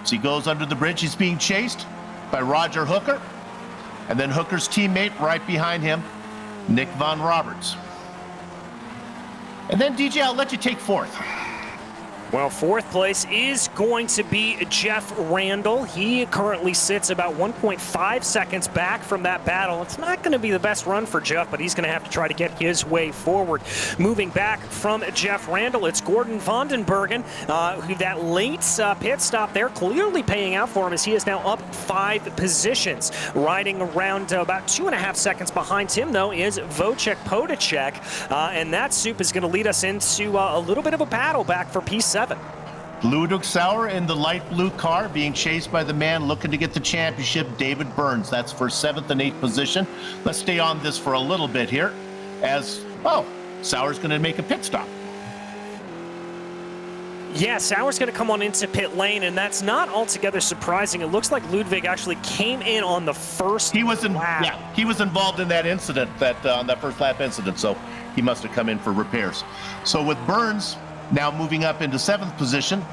Speaker 5: As he goes under the bridge, he's being chased by Roger Hooker. And then Hooker's teammate right behind him, Nick Von Roberts. And then, DJ, I'll let you take 4th.
Speaker 7: Well, 4th place is going to be Jeff Randall. He currently sits about 1.5 seconds back from that battle. It's not going to be the best run for Jeff, but he's going to have to try to get his way forward. Moving back from Jeff Randall, it's Gordon Vandenbergen, who that late pit stop there clearly paying out for him, as he is now up 5 positions. Riding around about 2.5 seconds behind him, though, is Wojciech Podacek, and that soup is going to lead us into a little bit of a battle back for P7.
Speaker 5: Ludwig Sauer in the light blue car, being chased by the man looking to get the championship, David Burns. That's for 7th and 8th position. Let's stay on this for a little bit here, as, Sauer's going to make a pit stop.
Speaker 7: Yeah, Sauer's going to come on into pit lane, and that's not altogether surprising. It looks like Ludwig actually came in on the first lap.
Speaker 5: Yeah, he was involved in that incident, on that first lap incident, so he must have come in for repairs. So with Burns now moving up into 7th position,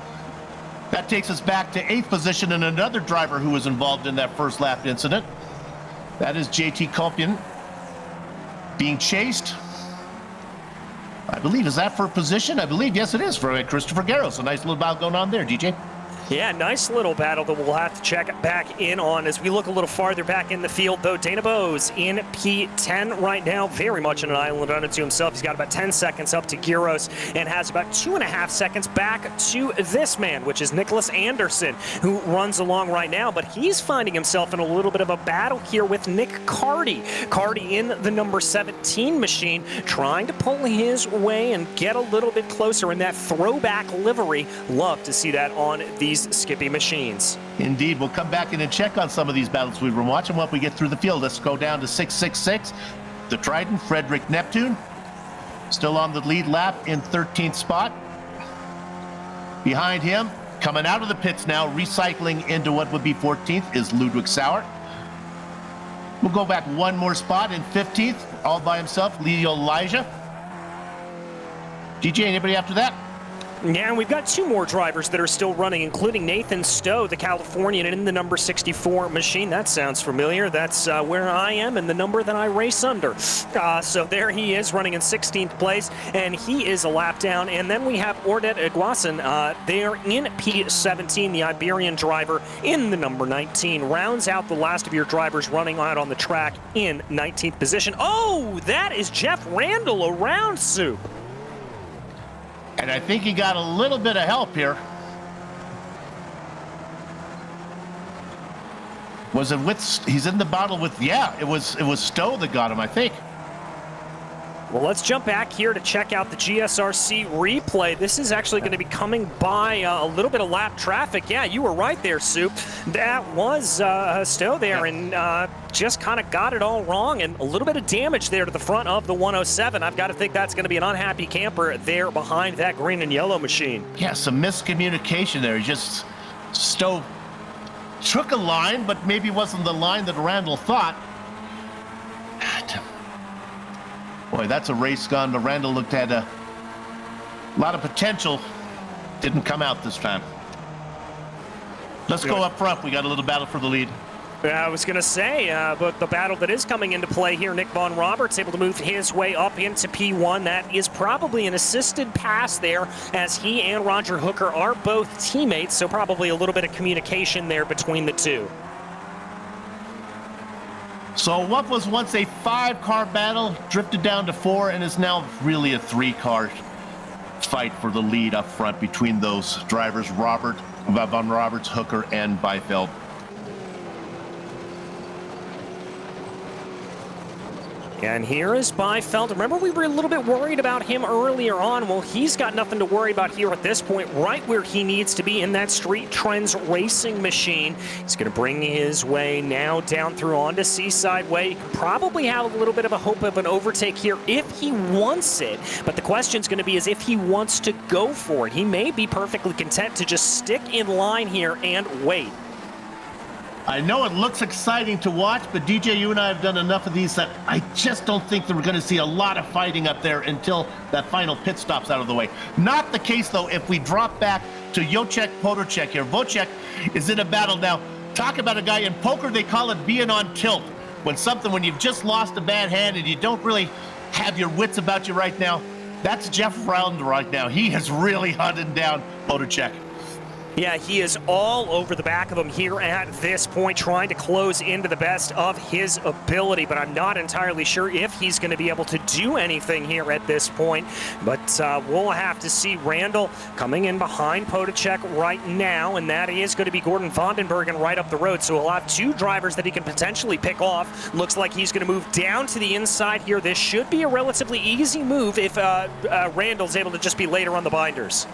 Speaker 5: that takes us back to 8th position, and another driver who was involved in that first lap incident. That is JT Kompion being chased. I believe, is that for position? I believe, yes, it is, for Christopher Garros. A nice little battle going on there, DJ.
Speaker 7: Yeah, nice little battle that we'll have to check back in on as we look a little farther back in the field, though. Dana Bose in P10 right now, very much an island unto himself. He's got about 10 seconds up to Gyros and has about 2.5 seconds back to this man, which is Nicholas Anderson, who runs along right now, but he's finding himself in a little bit of a battle here with Nick Cardy. Cardy in the number 17 machine, trying to pull his way and get a little bit closer in that throwback livery. Love to see that on these Skippy machines.
Speaker 5: Indeed. We'll come back in and check on some of these battles we've been watching when we get through the field. Let's go down to 666. The Trident, Frederick Neptune, still on the lead lap in 13th spot. Behind him, coming out of the pits now, recycling into what would be 14th, is Ludwig Sauer. We'll go back one more spot in 15th, all by himself, Leo Elijah. DJ, anybody after that?
Speaker 7: Yeah, and we've got two more drivers that are still running, including Nathan Stowe, the Californian, in the number 64 machine. That sounds familiar. That's where I am and the number that I race under. So there he is, running in 16th place, and he is a lap down. And then we have Ordet Iguasan there in P17, the Iberian driver in the number 19. Rounds out the last of your drivers running out on the track in 19th position. Oh, that is Jeff Randall around Soup.
Speaker 5: And I think he got a little bit of help here. Was it with, he's in the battle with, yeah, it was Stowe that got him, I think.
Speaker 7: Well, let's jump back here to check out the GSRC replay. This is actually going to be coming by a little bit of lap traffic. Yeah, you were right there, Soup. That was Stowe there, and just kind of got it all wrong, and a little bit of damage there to the front of the 107. I've got to think that's going to be an unhappy camper there behind that green and yellow machine.
Speaker 5: Yeah, some miscommunication there. Just Stowe took a line, but maybe wasn't the line that Randall thought. Boy, that's a race gone. The Randall looked at a lot of potential. Didn't come out this time. Let's go up front. We got a little battle for the lead.
Speaker 7: I was going to say, but the battle that is coming into play here, Nick Von Roberts able to move his way up into P1. That is probably an assisted pass there, as he and Roger Hooker are both teammates, so probably a little bit of communication there between the two.
Speaker 5: So what was once a 5-car battle drifted down to 4 and is now really a 3-car fight for the lead up front between those drivers, Von Roberts, Hooker, and Beifeld.
Speaker 7: And here is Beifeld. Remember, we were a little bit worried about him earlier on. Well, he's got nothing to worry about here at this point, right where he needs to be in that Street Trends racing machine. He's going to bring his way now down through onto Seaside Way. He can probably have a little bit of a hope of an overtake here if he wants it. But the question's going to be is if he wants to go for it. He may be perfectly content to just stick in line here and wait.
Speaker 5: I know it looks exciting to watch, but DJ, you and I have done enough of these that I just don't think that we're going to see a lot of fighting up there until that final pit stop's out of the way. Not the case, though, if we drop back to Jacek Potocek here. Vocek is in a battle now. Talk about a guy in poker, they call it being on tilt. When you've just lost a bad hand and you don't really have your wits about you right now, that's Jeff Randall right now. He is really hunting down Potocek.
Speaker 7: Yeah, he is all over the back of him here at this point, trying to close into the best of his ability, but I'm not entirely sure if he's going to be able to do anything here at this point. But we'll have to see. Randall coming in behind Potocek right now, and that is going to be Gordon Vandenbergen right up the road. So we'll have two drivers that he can potentially pick off. Looks like he's going to move down to the inside here. This should be a relatively easy move if Randall's able to just be later on the binders.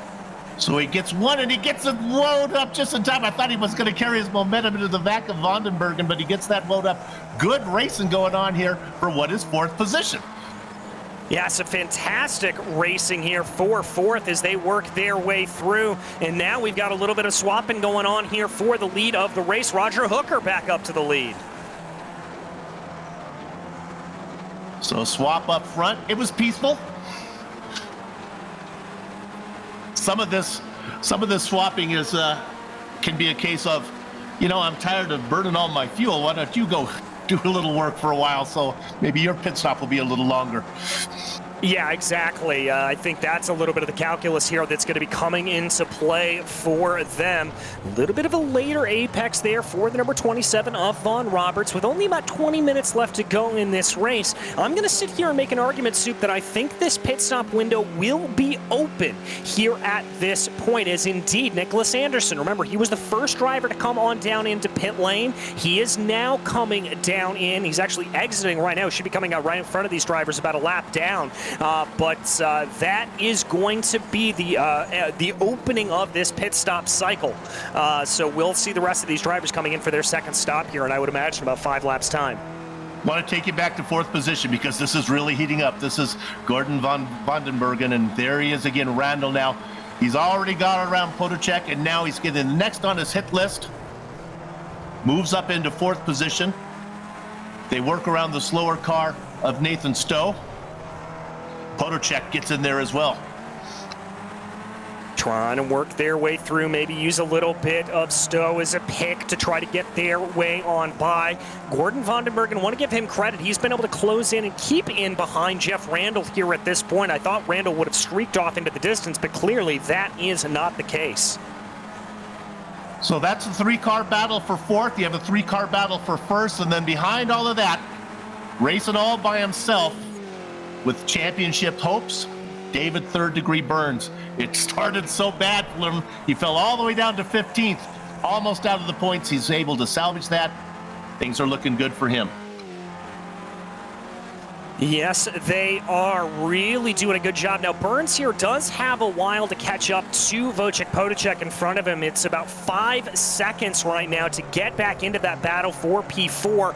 Speaker 5: So he gets one, and he gets it load up just in time. I thought he was going to carry his momentum into the back of Vandenbergen, but he gets that load up. Good racing going on here for what is 4th position.
Speaker 7: Yeah, some fantastic racing here for 4th as they work their way through. And now we've got a little bit of swapping going on here for the lead of the race. Roger Hooker back up to the lead.
Speaker 5: So swap up front. It was peaceful. Some of this swapping is can be a case of, I'm tired of burning all my fuel. Why don't you go do a little work for a while? So maybe your pit stop will be a little longer.
Speaker 7: Yeah, exactly. I think that's a little bit of the calculus here that's going to be coming into play for them. A little bit of a later apex there for the number 27 of Von Roberts with only about 20 minutes left to go in this race. I'm going to sit here and make an argument, Soup, that I think this pit stop window will be open here at this point, as indeed Nicholas Anderson. Remember, he was the first driver to come on down into pit lane. He is now coming down in. He's actually exiting right now. He should be coming out right in front of these drivers about a lap down. But that is going to be the opening of this pit stop cycle. So we'll see the rest of these drivers coming in for their second stop here, and I would imagine about 5 laps time.
Speaker 5: Want to take you back to 4th position because this is really heating up. This is Gordon Vandenbergen, and there he is again, Randall now. He's already got around Potocek, and now he's getting next on his hit list. Moves up into 4th position. They work around the slower car of Nathan Stowe. Potocek gets in there as well.
Speaker 7: trying to work their way through, maybe use a little bit of Stowe as a pick to try to get their way on by. Gordon Vandenbergen, want to give him credit. He's been able to close in and keep in behind Jeff Randall here at this point. I thought Randall would have streaked off into the distance, but clearly that is not the case.
Speaker 5: So that's a 3-car battle for fourth. You have a 3-car battle for first, and then behind all of that, racing all by himself with championship hopes, David Third Degree Burns. It started so bad for him. He fell all the way down to 15th, almost out of the points. He's able to salvage that. Things are looking good for him.
Speaker 7: Yes, they are really doing a good job. Now, Burns here does have a while to catch up to Wojciech Podacek in front of him. It's about 5 seconds right now to get back into that battle for P4.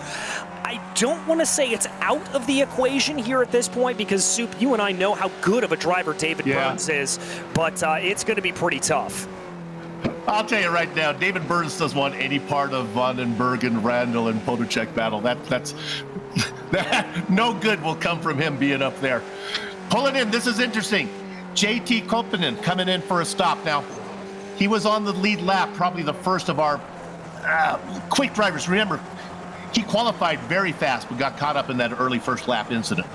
Speaker 7: I don't want to say it's out of the equation here at this point because, Soup, you and I know how good of a driver David Burns is, but it's going to be pretty tough.
Speaker 5: I'll tell you right now, David Burns doesn't want any part of Vandenbergen, Randall, and Podacek battle. That's no good will come from him being up there. Pulling in, this is interesting. JT Koppanen coming in for a stop. Now, he was on the lead lap, probably the first of our quick drivers. Remember, he qualified very fast, but got caught up in that early first lap incident.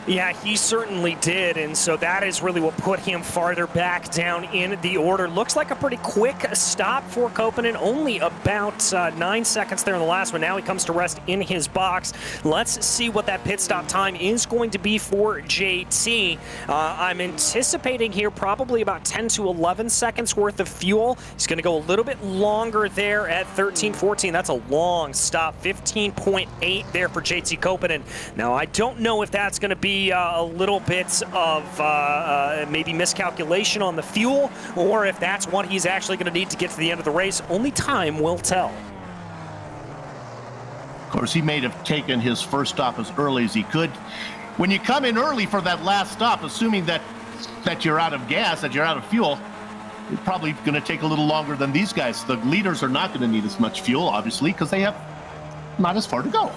Speaker 7: Yeah, he certainly did, and so that is really what put him farther back down in the order. Looks like a pretty quick stop for Koppanen, only about 9 seconds there in the last one. Now he comes to rest in his box. Let's see what that pit stop time is going to be for JT. I'm anticipating here probably about 10 to 11 seconds worth of fuel. He's going to go a little bit longer there at 13:14. That's a long stop, 15.8 there for JT Koppanen. Now, I don't know if that's going to be a little bit of maybe miscalculation on the fuel, or if that's what he's actually going to need to get to the end of the race. Only time will tell.
Speaker 5: Of course, he may have taken his first stop as early as he could. When you come in early for that last stop, assuming that you're out of gas, that you're out of fuel, you're probably going to take a little longer than these guys. The leaders are not going to need as much fuel, obviously, because they have not as far to go.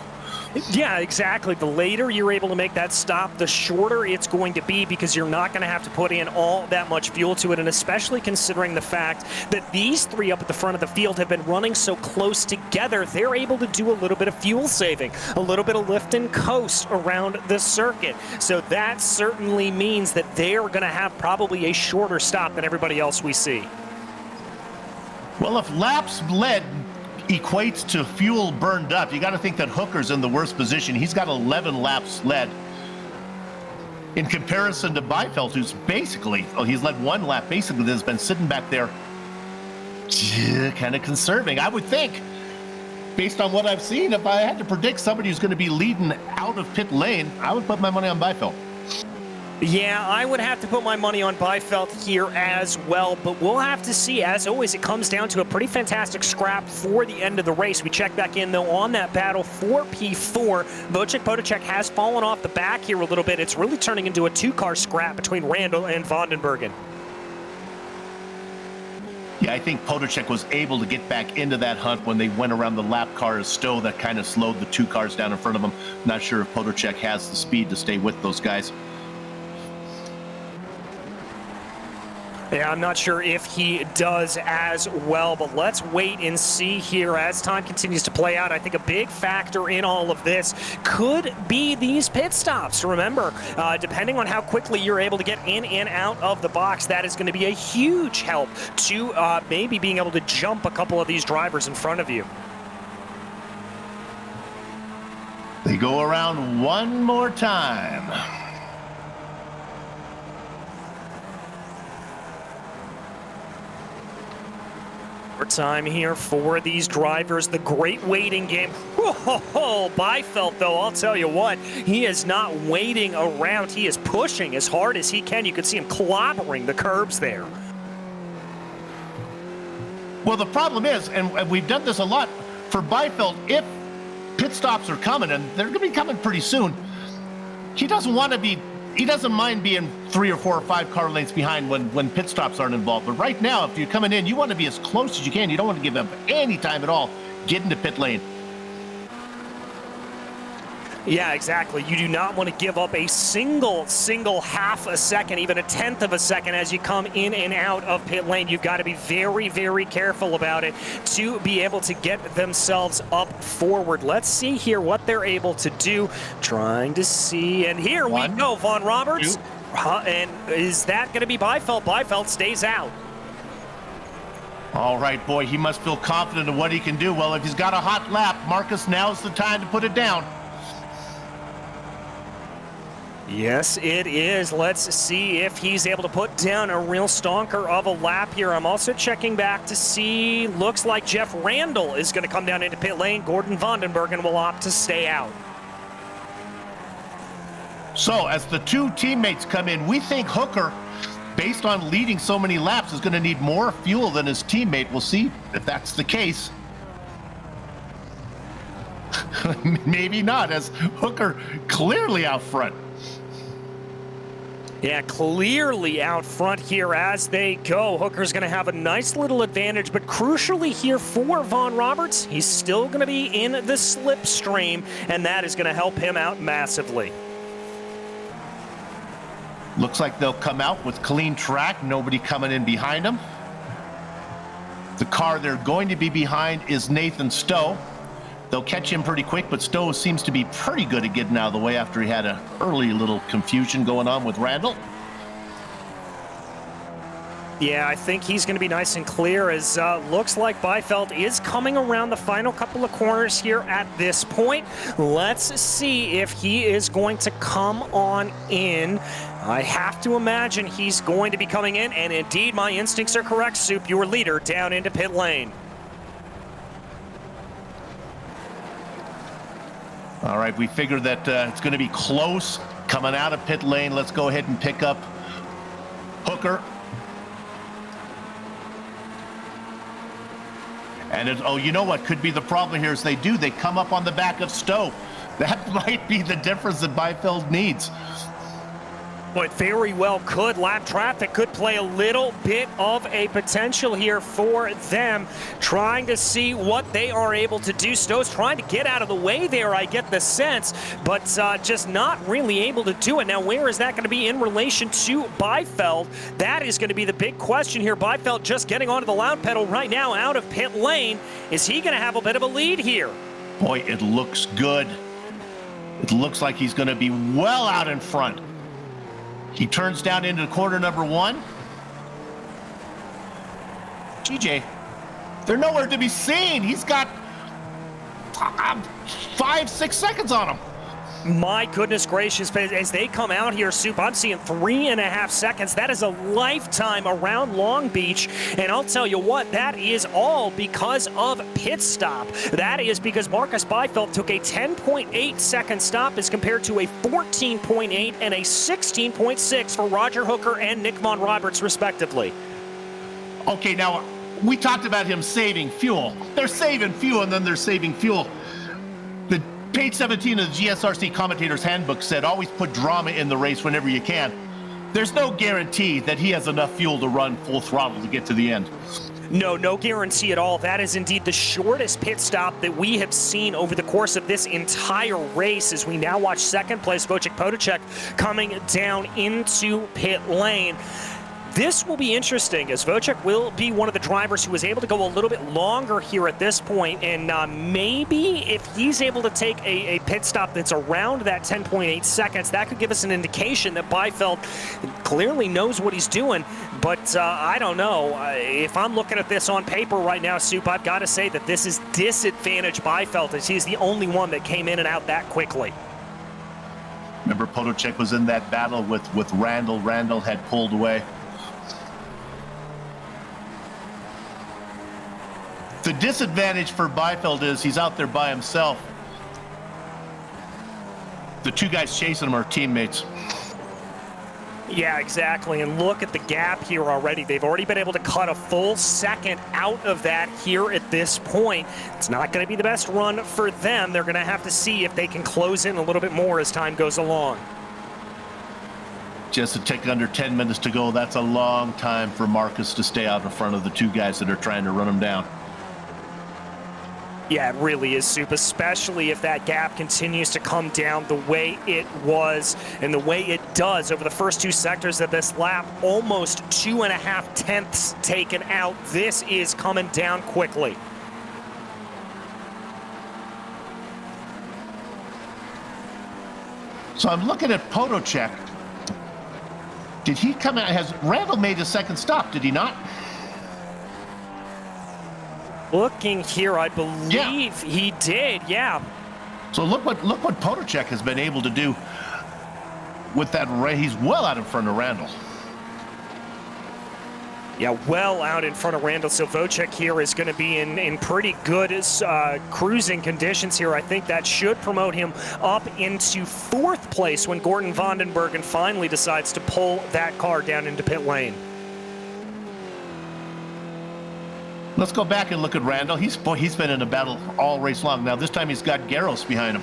Speaker 7: Yeah, exactly. The later you're able to make that stop, the shorter it's going to be because you're not going to have to put in all that much fuel to it, and especially considering the fact that these three up at the front of the field have been running so close together, they're able to do a little bit of fuel saving, a little bit of lift and coast around the circuit. So that certainly means that they're going to have probably a shorter stop than everybody else we see.
Speaker 5: Well, if laps led equates to fuel burned up, you got to think that Hooker's in the worst position. He's got 11 laps led in comparison to Beifeld, who's basically, he's led 1 lap, basically has been sitting back there kind of conserving. I would think, based on what I've seen, if I had to predict somebody who's going to be leading out of pit lane, I would put my money on Beifeld.
Speaker 7: Yeah, I would have to put my money on Beifeld here as well, but we'll have to see. As always, it comes down to a pretty fantastic scrap for the end of the race. We check back in, though, on that battle for P4. Wojciech Podacek has fallen off the back here a little bit. It's really turning into a 2-car scrap between Randall and Vandenbergen.
Speaker 5: Yeah, I think Podacek was able to get back into that hunt when they went around the lap car as Stowe. That kind of slowed the 2 cars down in front of him. Not sure if Podacek has the speed to stay with those guys.
Speaker 7: Yeah, I'm not sure if he does as well, but let's wait and see here as time continues to play out. I think a big factor in all of this could be these pit stops. Remember, depending on how quickly you're able to get in and out of the box, that is going to be a huge help to maybe being able to jump a couple of these drivers in front of you.
Speaker 5: They go around one more time.
Speaker 7: More time here for these drivers. The great waiting game. Whoa, Beifeld, though, I'll tell you what, he is not waiting around. He is pushing as hard as he can. You can see him clobbering the curbs there.
Speaker 5: Well, the problem is, and we've done this a lot, for Beifeld, if pit stops are coming, and they're going to be coming pretty soon, he doesn't mind being 3 or 4 or 5 car lengths behind when pit stops aren't involved. But right now, if you're coming in, you want to be as close as you can. You don't want to give them any time at all. Get into pit lane.
Speaker 7: Yeah, exactly. You do not want to give up a single half a second, even a tenth of a second as you come in and out of pit lane. You've got to be very, very careful about it to be able to get themselves up forward. Let's see here what they're able to do. Trying to see, and here we go, Von Roberts. And is that going to be Byfeld? Byfeld stays out.
Speaker 5: All right, boy, he must feel confident in what he can do. Well, if he's got a hot lap, Marcus, now's the time to put it down.
Speaker 7: Yes, it is. Let's see if he's able to put down a real stonker of a lap here. I'm also checking back to see, looks like Jeff Randall is going to come down into pit lane. Gordon Vandenbergen will opt to stay out.
Speaker 5: So as the two teammates come in, we think Hooker, based on leading so many laps, is going to need more fuel than his teammate. We'll see if that's the case. Maybe not, as Hooker clearly out front.
Speaker 7: Yeah, clearly out front here as they go. Hooker's going to have a nice little advantage, but crucially here for Von Roberts, he's still going to be in the slipstream, and that is going to help him out massively.
Speaker 5: Looks like they'll come out with clean track, nobody coming in behind them. The car they're going to be behind is Nathan Stowe. They'll catch him pretty quick, but Stowe seems to be pretty good at getting out of the way after he had an early little confusion going on with Randall.
Speaker 7: Yeah, I think he's going to be nice and clear, as looks like Byfeld is coming around the final couple of corners here at this point. Let's see if he is going to come on in. I have to imagine he's going to be coming in, and indeed my instincts are correct, Soup, your leader down into pit lane.
Speaker 5: All right, we figured that it's going to be close coming out of pit lane. Let's go ahead and pick up Hooker. And oh, you know what could be the problem here is they come up on the back of Stowe. That might be the difference that Byfeld needs.
Speaker 7: But very well could. Lap traffic could play a little bit of a potential here for them, trying to see what they are able to do. Stowe's trying to get out of the way there, I get the sense, but just not really able to do it. Now, where is that going to be in relation to Byfeld? That is going to be the big question here. Byfeld just getting onto the loud pedal right now out of pit lane. Is he going to have a bit of a lead here?
Speaker 5: Boy, it looks good. It looks like he's going to be well out in front. He turns down into corner number one. TJ, they're nowhere to be seen. He's got 5-6 seconds on him.
Speaker 7: My goodness gracious, as they come out here, Soup, I'm seeing 3.5 seconds. That is a lifetime around Long Beach. And I'll tell you what, that is all because of pit stop. That is because Marcus Byfeld took a 10.8 second stop as compared to a 14.8 and a 16.6 for Roger Hooker and Nick Von Roberts, respectively.
Speaker 5: Okay, now, we talked about him saving fuel. They're saving fuel, and then they're saving fuel. The page 17 of the GSRC Commentator's Handbook said, always put drama in the race whenever you can. There's no guarantee that he has enough fuel to run full throttle to get to the end.
Speaker 7: No guarantee at all. That is indeed the shortest pit stop that we have seen over the course of this entire race, as we now watch second place Wojciech Podacek coming down into pit lane. This will be interesting, as Wojciech will be one of the drivers who was able to go a little bit longer here at this point, and maybe if he's able to take a pit stop that's around that 10.8 seconds, that could give us an indication that Byfeld clearly knows what he's doing, but I don't know. If I'm looking at this on paper right now, Soup, I've got to say that this is disadvantage Byfeld, as he's the only one that came in and out that quickly.
Speaker 5: Remember, Podacek was in that battle with Randall. Randall had pulled away. The disadvantage for Byfeld is he's out there by himself. The two guys chasing him are teammates.
Speaker 7: Yeah, exactly. And look at the gap here already. They've already been able to cut a full second out of that here at this point. It's not going to be the best run for them. They're going to have to see if they can close in a little bit more as time goes along.
Speaker 5: Just a tick under 10 minutes to go. That's a long time for Marcus to stay out in front of the two guys that are trying to run him down.
Speaker 7: Yeah, it really is, Soup, especially if that gap continues to come down the way it was and the way it does over the first 2 sectors of this lap. Almost 2.5 tenths taken out. This is coming down quickly.
Speaker 5: So I'm looking at Potocek. Did he come out? Has Randall made his second stop? Did he not?
Speaker 7: Looking here, I believe he did, yeah.
Speaker 5: So look what Potocek has been able to do with that race. He's well out in front of Randall.
Speaker 7: Yeah, well out in front of Randall. So Vocek here is going to be in pretty good cruising conditions here. I think that should promote him up into 4th place when Gordon Vandenbergen finally decides to pull that car down into pit lane.
Speaker 5: Let's go back and look at Randall. He's been in a battle all race long. Now this time he's got Garros behind him.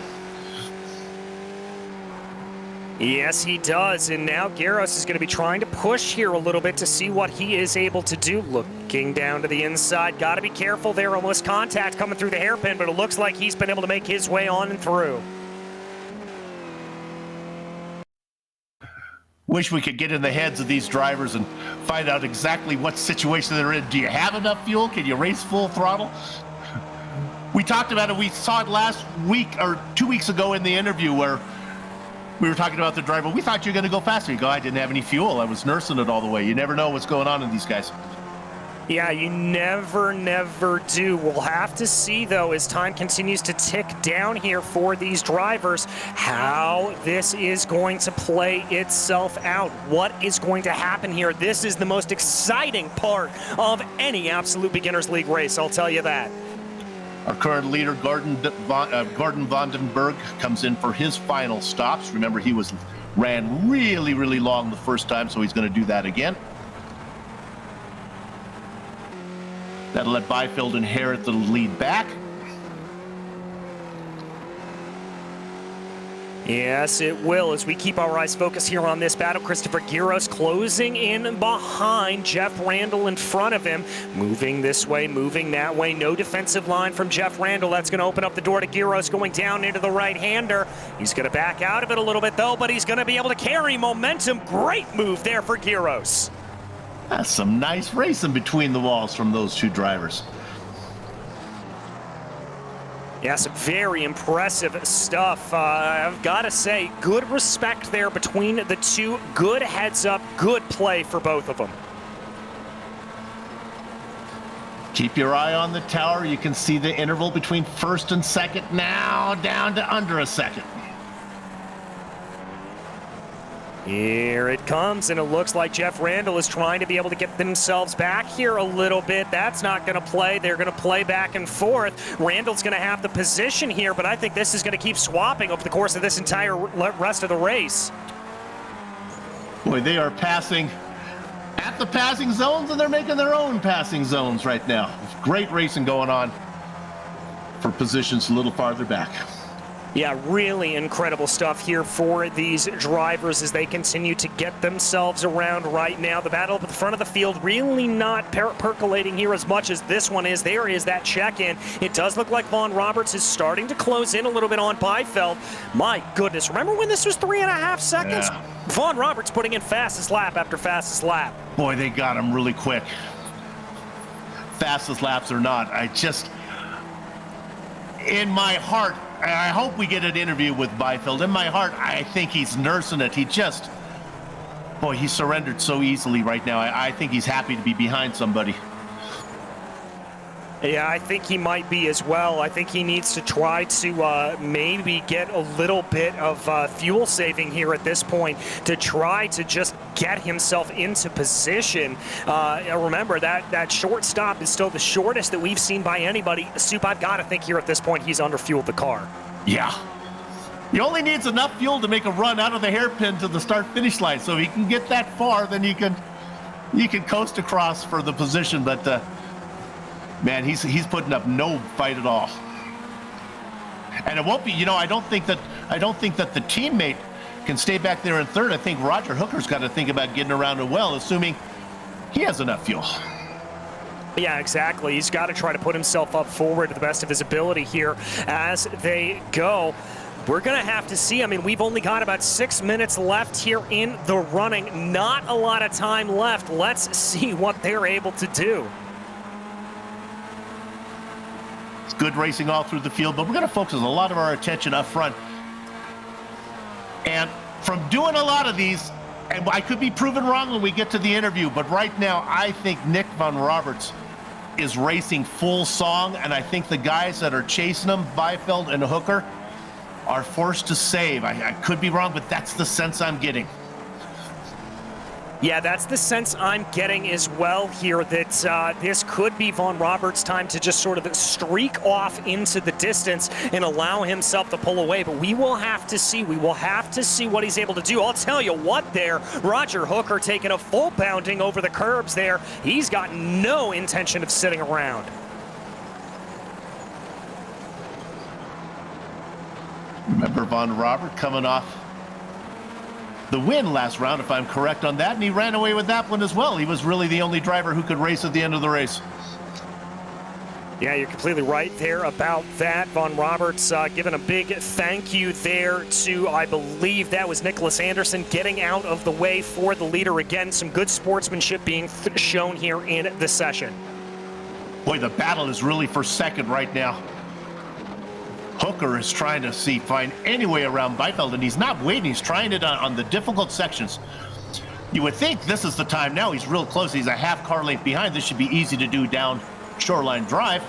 Speaker 7: Yes, he does. And now Garros is going to be trying to push here a little bit to see what he is able to do. Looking down to the inside. Got to be careful there. Almost contact coming through the hairpin, but it looks like he's been able to make his way on and through.
Speaker 5: Wish we could get in the heads of these drivers and find out exactly what situation they're in. Do you have enough fuel? Can you race full throttle? We talked about it. We saw it last week or 2 weeks ago in the interview where we were talking about the driver. We thought you were going to go faster. You go, I didn't have any fuel. I was nursing it all the way. You never know what's going on in these guys.
Speaker 7: Yeah, you never do. We'll have to see, though, as time continues to tick down here for these drivers, how this is going to play itself out. What is going to happen here? This is the most exciting part of any Absolute Beginners League race, I'll tell you that.
Speaker 5: Our current leader, Gordon Vandenberg, comes in for his final stops. Remember, he ran really long the first time, so he's going to do that again. That'll let Byfield inherit the lead back.
Speaker 7: Yes, it will, as we keep our eyes focused here on this battle. Christopher Garros closing in behind Jeff Randall in front of him. Moving this way, moving that way. No defensive line from Jeff Randall. That's going to open up the door to Garros going down into the right-hander. He's going to back out of it a little bit, though, but he's going to be able to carry momentum. Great move there for Garros.
Speaker 5: That's some nice racing between the walls from those two drivers.
Speaker 7: Yes, very impressive stuff. I've got to say, good respect there between the two. Good heads up, good play for both of them.
Speaker 5: Keep your eye on the tower. You can see the interval between first and second now down to under a second.
Speaker 7: Here it comes, and it looks like Jeff Randall is trying to be able to get themselves back here a little bit. That's not going to play. They're going to play back and forth. Randall's going to have the position here, but I think this is going to keep swapping over the course of this entire rest of the race.
Speaker 5: Boy, they are passing at the passing zones, and they're making their own passing zones right now. Great racing going on for positions a little farther back.
Speaker 7: Yeah, really incredible stuff here for these drivers as they continue to get themselves around right now. The battle up at the front of the field really not percolating here as much as this one is. There is that check-in. It does look like Vaughn Roberts is starting to close in a little bit on Byfeld. My goodness, remember when this was 3.5 seconds?
Speaker 5: Yeah.
Speaker 7: Vaughn Roberts putting in fastest lap after fastest lap.
Speaker 5: Boy, they got him really quick. Fastest laps or not, in my heart, I hope we get an interview with Byfield. In my heart, I think he's nursing it. He surrendered so easily right now. I think he's happy to be behind somebody.
Speaker 7: Yeah, I think he might be as well. I think he needs to try to maybe get a little bit of fuel saving here at this point to try to just get himself into position. Remember, that short stop is still the shortest that we've seen by anybody. Soup, I've got to think here at this point he's underfueled the car.
Speaker 5: Yeah. He only needs enough fuel to make a run out of the hairpin to the start-finish line. So if he can get that far, then you can coast across for the position. But man, he's putting up no fight at all. And it won't be, I don't think that the teammate can stay back there in third. I think Roger Hooker's got to think about getting around it well, assuming he has enough fuel.
Speaker 7: Yeah, exactly. He's got to try to put himself up forward to the best of his ability here as they go. We're going to have to see. I mean, we've only got about 6 minutes left here in the running. Not a lot of time left. Let's see what they're able to do.
Speaker 5: It's good racing all through the field, but we're going to focus a lot of our attention up front. And from doing a lot of these, and I could be proven wrong when we get to the interview, but right now I think Nick Von Roberts is racing full song, and I think the guys that are chasing him, Byfeld and Hooker, are forced to save. I could be wrong, but that's the sense I'm getting.
Speaker 7: Yeah, that's the sense I'm getting as well here, that this could be Von Roberts' time to just sort of streak off into the distance and allow himself to pull away. But we will have to see. We will have to see what he's able to do. I'll tell you what there, Roger Hooker taking a full bounding over the curbs there. He's got no intention of sitting around.
Speaker 5: Remember Von Robert coming off the win last round, if I'm correct on that, and he ran away with that one as well. He was really the only driver who could race at the end of the race.
Speaker 7: Yeah, you're completely right there about that. Von Roberts giving a big thank you there to, I believe that was Nicholas Anderson, getting out of the way for the leader. Again, some good sportsmanship being shown here in the session.
Speaker 5: Boy, the battle is really for second right now. Hooker is trying to find any way around Byfeld, and he's not waiting. He's trying it on the difficult sections. You would think this is the time now. He's real close. He's a half car length behind. This should be easy to do down Shoreline Drive.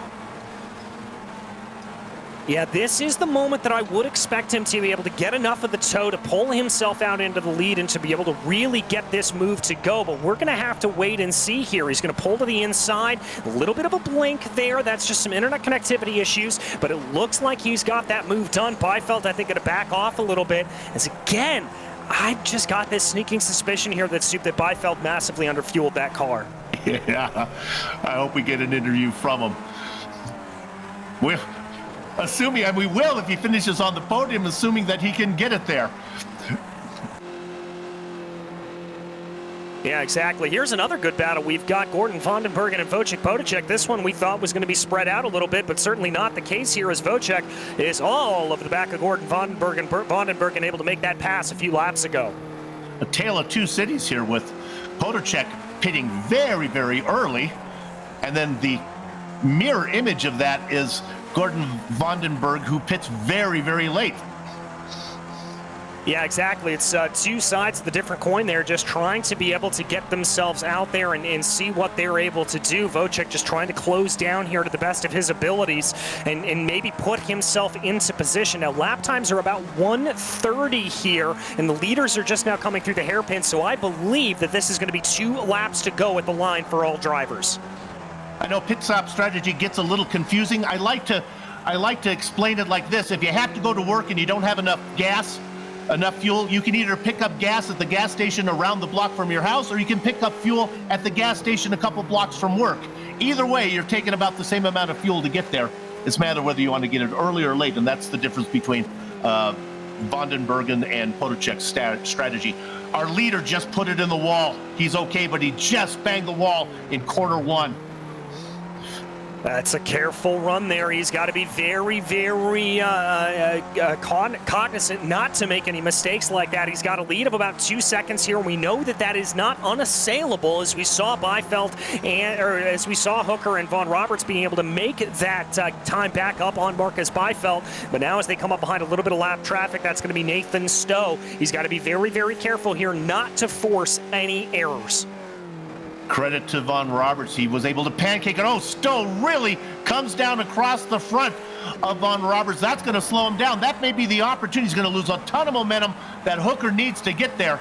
Speaker 7: Yeah, this is the moment that I would expect him to be able to get enough of the toe to pull himself out into the lead and to be able to really get this move to go. But we're going to have to wait and see here. He's going to pull to the inside. A little bit of a blink there. That's just some internet connectivity issues. But it looks like he's got that move done. Byfeld, I think, going to back off a little bit. As again, I've just got this sneaking suspicion here that Byfeld massively underfueled that car.
Speaker 5: Yeah, I hope we get an interview from him. Assuming, and we will if he finishes on the podium, assuming that he can get it there.
Speaker 7: Yeah, exactly. Here's another good battle. We've got Gordon Vandenbergen and Wojciech Podacek. This one we thought was going to be spread out a little bit, but certainly not the case here, as Wojciech is all over the back of Gordon Vandenbergen. Vandenbergen able to make that pass a few laps ago.
Speaker 5: A tale of two cities here, with Podacek pitting very, very early, and then the mirror image of that is Gordon Vandenberg, who pits very, very late.
Speaker 7: Yeah, exactly. It's two sides of the different coin there, just trying to be able to get themselves out there and see what they're able to do. Wojciech just trying to close down here to the best of his abilities and maybe put himself into position. Now, lap times are about 1:30 here, and the leaders are just now coming through the hairpin, so I believe that this is going to be 2 laps to go at the line for all drivers.
Speaker 5: I know pit stop strategy gets a little confusing. I like to explain it like this. If you have to go to work and you don't have enough gas, enough fuel, you can either pick up gas at the gas station around the block from your house, or you can pick up fuel at the gas station a couple blocks from work. Either way, you're taking about the same amount of fuel to get there. It's a matter of whether you want to get it early or late, and that's the difference between Vandenbergen and Podacek's strategy. Our leader just put it in the wall. He's okay, but he just banged the wall in corner 1.
Speaker 7: That's a careful run there. He's got to be very, very cognizant not to make any mistakes like that. He's got a lead of about 2 seconds here. We know that that is not unassailable, as we saw Byfeld or as we saw Hooker and Von Roberts being able to make that time back up on Marcus Byfeld. But now as they come up behind a little bit of lap traffic, that's going to be Nathan Stowe. He's got to be very, very careful here not to force any errors.
Speaker 5: Credit to Von Roberts. He was able to pancake it. Oh, Stowe really comes down across the front of Von Roberts. That's going to slow him down. That may be the opportunity. He's going to lose a ton of momentum that Hooker needs to get there.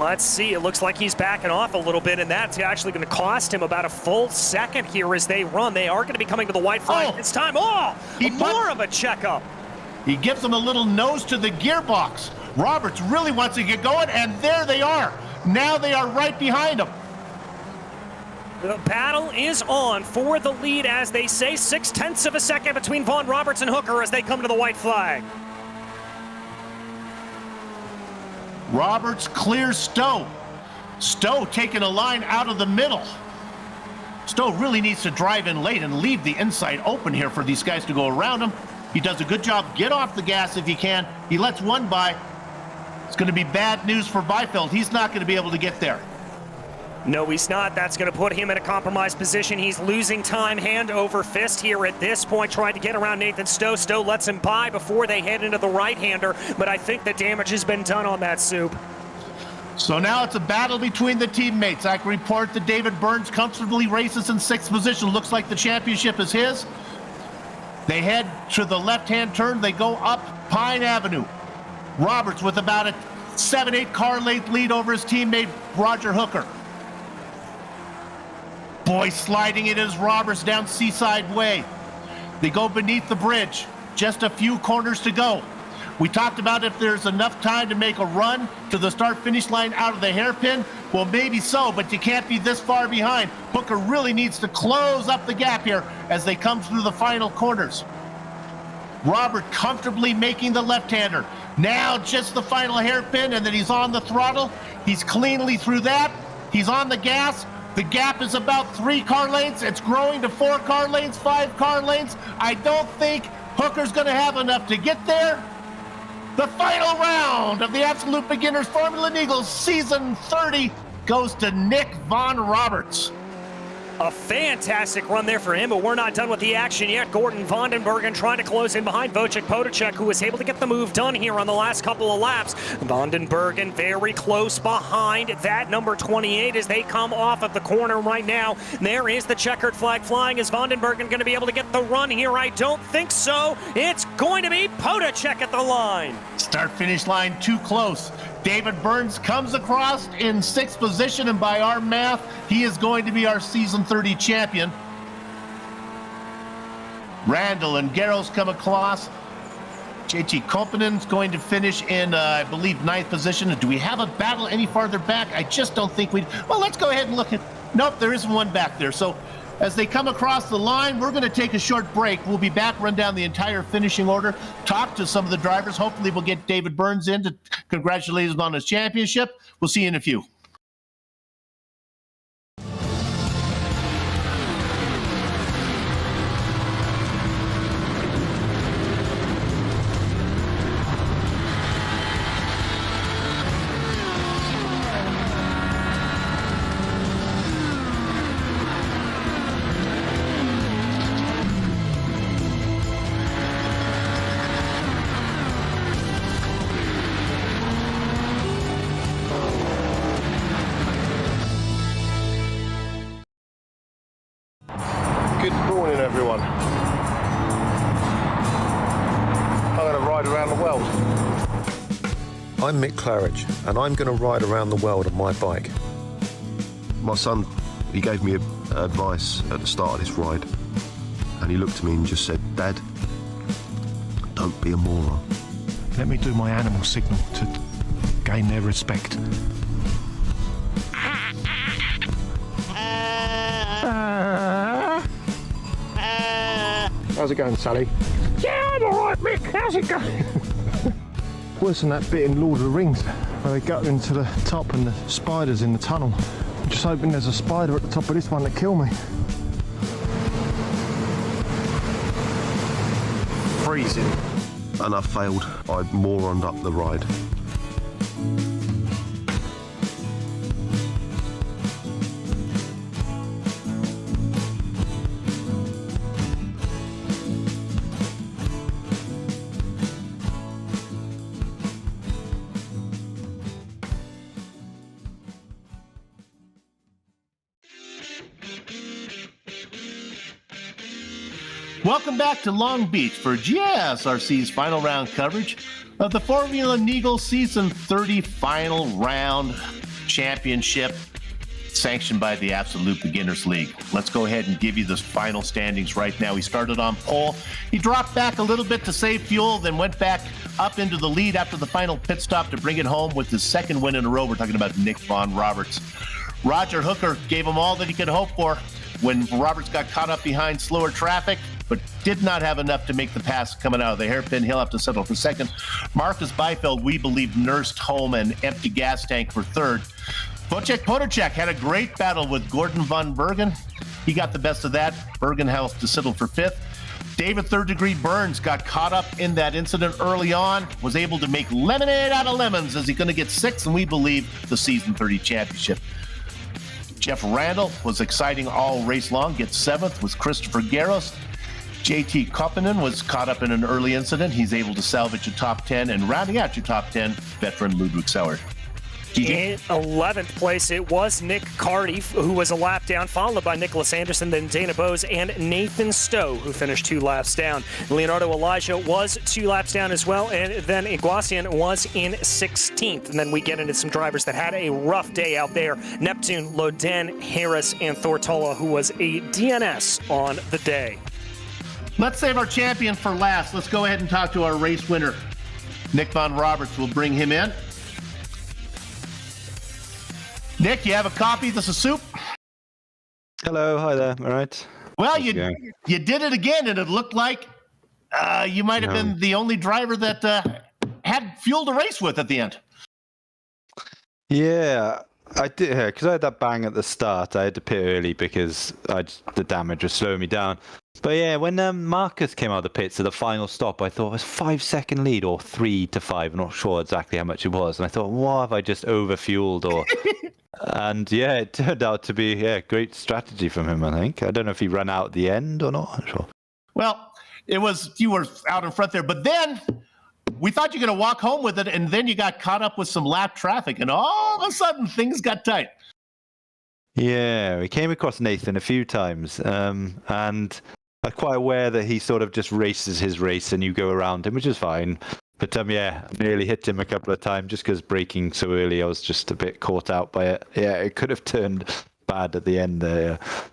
Speaker 7: Let's see. It looks like he's backing off a little bit, and that's actually going to cost him about a full second here as they run. They are going to be coming to the white flag this time. Oh, more of a checkup.
Speaker 5: He gives them a little nose to the gearbox. Roberts really wants to get going, and there they are. Now they are right behind him.
Speaker 7: The battle is on for the lead, as they say. 0.6 of a second between Von Roberts and Hooker as they come to the white flag.
Speaker 5: Roberts clears Stowe. Stowe taking a line out of the middle. Stowe really needs to drive in late and leave the inside open here for these guys to go around him. He does a good job. Get off the gas if he can. He lets one by. It's going to be bad news for Byfield. He's not going to be able to get there.
Speaker 7: No, he's not. That's going to put him in a compromised position. He's losing time hand over fist here at this point, trying to get around Nathan Stowe. Stowe lets him by before they head into the right-hander, but I think the damage has been done on that, Soup.
Speaker 5: So now it's a battle between the teammates. I can report that David Burns comfortably races in 6th position. Looks like the championship is his. They head to the left-hand turn. They go up Pine Avenue. Roberts with about a 7-8 car length lead over his teammate Roger Hooker. Boy, sliding it is Roberts down Seaside Way. They go beneath the bridge. Just a few corners to go. We talked about if there's enough time to make a run to the start-finish line out of the hairpin. Well, maybe so, but you can't be this far behind. Hooker really needs to close up the gap here as they come through the final corners. Robert comfortably making the left-hander. Now just the final hairpin, and then he's on the throttle. He's cleanly through that. He's on the gas. The gap is about 3 car lengths. It's growing to 4 car lengths, 5 car lengths. I don't think Hooker's going to have enough to get there. The final round of the Absolute Beginners Formula Neagle Season 30 goes to Nick Von Roberts.
Speaker 7: A fantastic run there for him, but we're not done with the action yet. Gordon Vandenbergen trying to close in behind Wojciech Podacek, who was able to get the move done here on the last couple of laps. Vandenbergen very close behind that number 28 as they come off of the corner right now. There is the checkered flag flying. Is Vandenbergen going to be able to get the run here? I don't think so. It's going to be Podacek at the line.
Speaker 5: Start-finish line too close. David Burns comes across in 6th position, and by our math, he is going to be our Season 30 champion. Randall and Garros come across. JT Kompanen's going to finish in, I believe, 9th position. Do we have a battle any farther back? I just don't think we... Well, let's go ahead and look at... Nope, there isn't one back there. So as they come across the line, we're going to take a short break. We'll be back, run down the entire finishing order, talk to some of the drivers. Hopefully we'll get David Burns in to congratulate him on his championship. We'll see you in a few.
Speaker 1: Good morning, everyone. I'm going to ride around the world.
Speaker 2: I'm Mick Claridge, and I'm going to ride around the world on my bike.
Speaker 3: My son, he gave me advice at the start of this ride, and he looked at me and just said, "Dad, don't be a moron."
Speaker 4: Let me do my animal signal to gain their respect.
Speaker 1: How's it going, Sally?
Speaker 4: Yeah, I'm alright, Mick. How's it going? Worse than that bit in Lord of the Rings where they go into the top and the spiders in the tunnel. I'm just hoping there's a spider at the top of this one that kill me.
Speaker 1: Freezing.
Speaker 3: And I failed. I moroned up the ride.
Speaker 5: Welcome back to Long Beach for GSRC's final round coverage of the Formula Neagle Season 30 Final Round Championship sanctioned by the Absolute Beginners League. Let's go ahead and give you the final standings right now. He started on pole. He dropped back a little bit to save fuel, then went back up into the lead after the final pit stop to bring it home with his second win in a row. We're talking about Nick Von Roberts. Roger Hooker gave him all that he could hope for when Roberts got caught up behind slower traffic, but did not have enough to make the pass coming out of the hairpin. He'll have to settle for second. Marcus Byfield, we believe, nursed home an empty gas tank for third. Wojciech Podacek had a great battle with Gordon von Bergen. He got the best of that. Bergen helped to settle for fifth. David Third Degree Burns got caught up in that incident early on, was able to make lemonade out of lemons as he's going to get sixth, and we believe the Season 30 championship. Jeff Randall was exciting all race long, gets seventh, was Christopher Garros. JT Koppinen was caught up in an early incident. He's able to salvage a top 10, and rounding out your top 10, veteran Ludwig Sauer.
Speaker 7: In 11th place, it was Nick Carty, who was a lap down, followed by Nicholas Anderson, then Dana Bose, and Nathan Stowe, who finished 2 laps down. Leonardo Elijah was 2 laps down as well, and then Iguasian was in 16th. And then we get into some drivers that had a rough day out there. Neptune, Loden, Harris, and Thortola, who was a DNS on the day.
Speaker 5: Let's save our champion for last. Let's go ahead and talk to our race winner. Nick Von Roberts will bring him in. Nick, you have a copy of the soup?
Speaker 8: Hello, hi there. All right.
Speaker 5: Well, you did it again, and it looked like you might have been the only driver that had fuel to race with at the end.
Speaker 8: Yeah, I did, because I had that bang at the start. I had to pit early because the damage was slowing me down. But yeah, when Marcus came out of the pits at the final stop, I thought it was 5-second lead or 3 to 5. I'm not sure exactly how much it was. And I thought, what have I just overfueled? Or and yeah, it turned out to be great strategy from him, I think. I don't know if he ran out at the end or not. I'm not sure.
Speaker 5: Well, you were out in front there, but then we thought you were going to walk home with it, and then you got caught up with some lap traffic, and all of a sudden things got tight.
Speaker 8: Yeah, we came across Nathan a few times, and I'm quite aware that he sort of just races his race and you go around him, which is fine. But I nearly hit him a couple of times just because braking so early. I was just a bit caught out by it. Yeah, it could have turned bad at the end there. Yeah.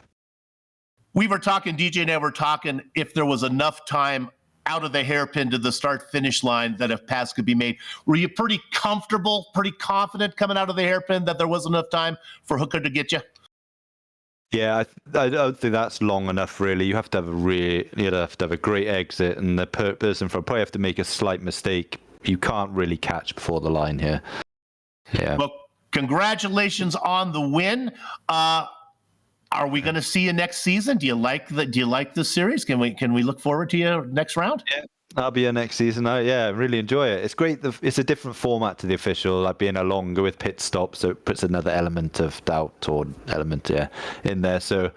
Speaker 5: We were talking, DJ and I were talking, if there was enough time out of the hairpin to the start-finish line that a pass could be made. Were you pretty comfortable, pretty confident coming out of the hairpin that there was enough time for Hooker to get you?
Speaker 8: Yeah, I don't think that's long enough, really. You have to have a great exit, and the person from probably have to make a slight mistake. You can't really catch before the line here. Yeah.
Speaker 5: Well, congratulations on the win. Are we going to see you next season? Do you like the series? Can we look forward to you next round?
Speaker 8: Yeah, I'll be here next season. I really enjoy it. It's great. It's a different format to the official, like being a longer with pit stops, so it puts another element of doubt or element in there. So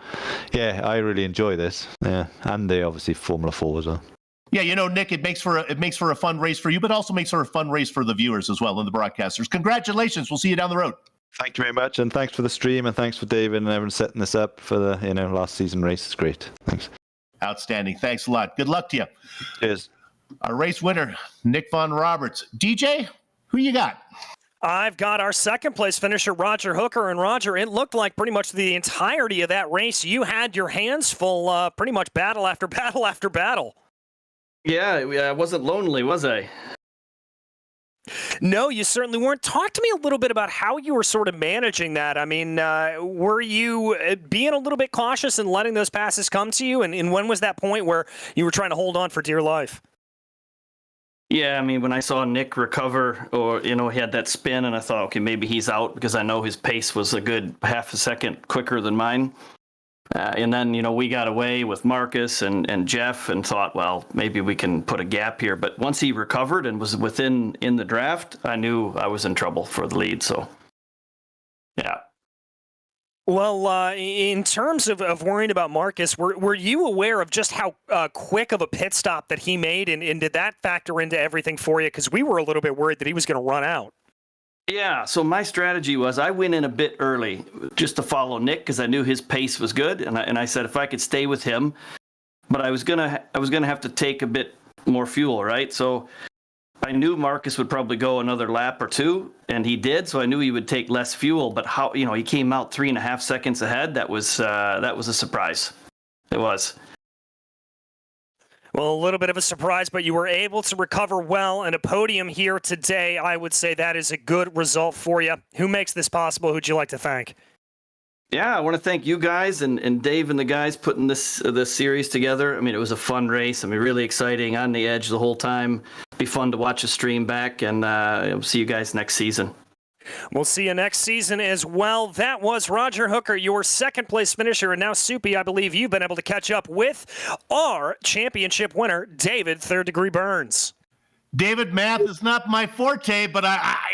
Speaker 8: I really enjoy this. Yeah, and the obviously Formula 4 as well.
Speaker 5: Yeah, Nick, it makes for a fun race for you, but also makes for a fun race for the viewers as well and the broadcasters. Congratulations. We'll see you down the road.
Speaker 8: Thank you very much, and thanks for the stream, and thanks for David and everyone setting this up for the last season race. It's great. Thanks.
Speaker 5: Outstanding. Thanks a lot. Good luck to you.
Speaker 8: Cheers.
Speaker 5: Our race winner, Nick Von Roberts. DJ, who you got?
Speaker 7: I've got our second place finisher, Roger Hooker. And Roger, it looked like pretty much the entirety of that race, you had your hands full, pretty much battle after battle after battle.
Speaker 9: Yeah, I wasn't lonely, was I?
Speaker 7: No, you certainly weren't. Talk to me a little bit about how you were sort of managing that. I mean, were you being a little bit cautious and letting those passes come to you? And when was that point where you were trying to hold on for dear life?
Speaker 9: Yeah, I mean, when I saw Nick recover, or, he had that spin, and I thought, okay, maybe he's out, because I know his pace was a good half a second quicker than mine. And then, we got away with Marcus and Jeff and thought, well, maybe we can put a gap here. But once he recovered and was in the draft, I knew I was in trouble for the lead. So, yeah.
Speaker 7: Well, in terms of worrying about Marcus, were you aware of just how quick of a pit stop that he made? And did that factor into everything for you? Because we were a little bit worried that he was going to run out.
Speaker 9: Yeah, so my strategy was I went in a bit early just to follow Nick because I knew his pace was good, and I said if I could stay with him, but I was gonna have to take a bit more fuel, right? So I knew Marcus would probably go another lap or two, and he did. So I knew he would take less fuel, but how he came out 3.5 seconds ahead. That was a surprise. It was.
Speaker 7: Well, a little bit of a surprise, but you were able to recover well, and a podium here today. I would say that is a good result for you. Who makes this possible? Who'd you like to thank?
Speaker 9: Yeah, I want to thank you guys and Dave and the guys putting this series together. I mean, it was a fun race. I mean, really exciting, on the edge the whole time. Be fun to watch a stream back, and see you guys next season.
Speaker 7: We'll see you next season as well. That was Roger Hooker, your second place finisher. And now, Soupy, I believe you've been able to catch up with our championship winner, David Third Degree Burns.
Speaker 5: David, math is not my forte, but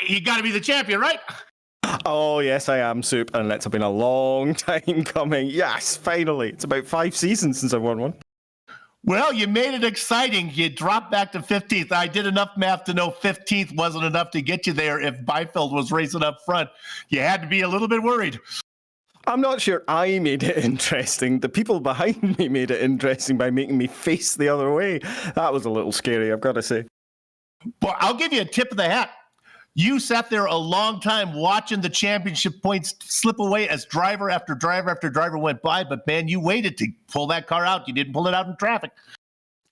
Speaker 5: you got to be the champion, right?
Speaker 10: Oh, yes, I am, Soup, and it's been a long time coming. Yes, finally. It's about 5 seasons since I won one.
Speaker 5: Well, you made it exciting. You dropped back to 15th. I did enough math to know 15th wasn't enough to get you there if Beifeld was racing up front. You had to be a little bit worried.
Speaker 10: I'm not sure I made it interesting. The people behind me made it interesting by making me face the other way. That was a little scary, I've got to say.
Speaker 5: Well, I'll give you a tip of the hat. You sat there a long time watching the championship points slip away as driver after driver after driver went by, but man, you waited to pull that car out. You didn't pull it out in traffic.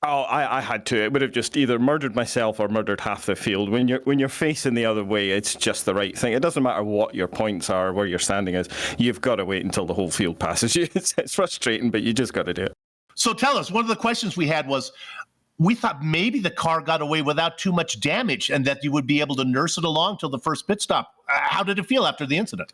Speaker 10: Oh, I had to. It would have just either murdered myself or murdered half the field. When you're facing the other way, it's just the right thing. It doesn't matter what your points are, where your standing is. You've got to wait until the whole field passes you. It's frustrating, but you just got to do it.
Speaker 5: So tell us, one of the questions we had was, we thought maybe the car got away without too much damage and that you would be able to nurse it along till the first pit stop. How did it feel after the incident?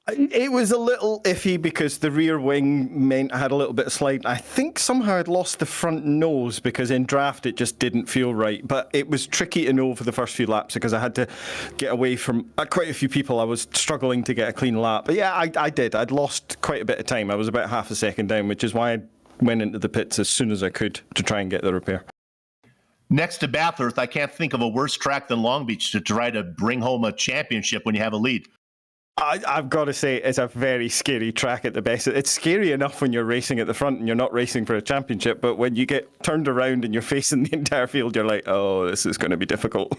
Speaker 10: It was a little iffy because the rear wing meant I had a little bit of slide. I think somehow I'd lost the front nose because in draft it just didn't feel right. But it was tricky to know for the first few laps because I had to get away from quite a few people. I was struggling to get a clean lap. But yeah, I did. I'd lost quite a bit of time. I was about half a second down, which is why I went into the pits as soon as I could to try and get the repair.
Speaker 5: Next to Bathurst, I can't think of a worse track than Long Beach to try to bring home a championship when you have a lead.
Speaker 10: I've got to say, it's a very scary track at the best. It's scary enough when you're racing at the front and you're not racing for a championship, but when you get turned around and you're facing the entire field, you're like, oh, this is going to be difficult.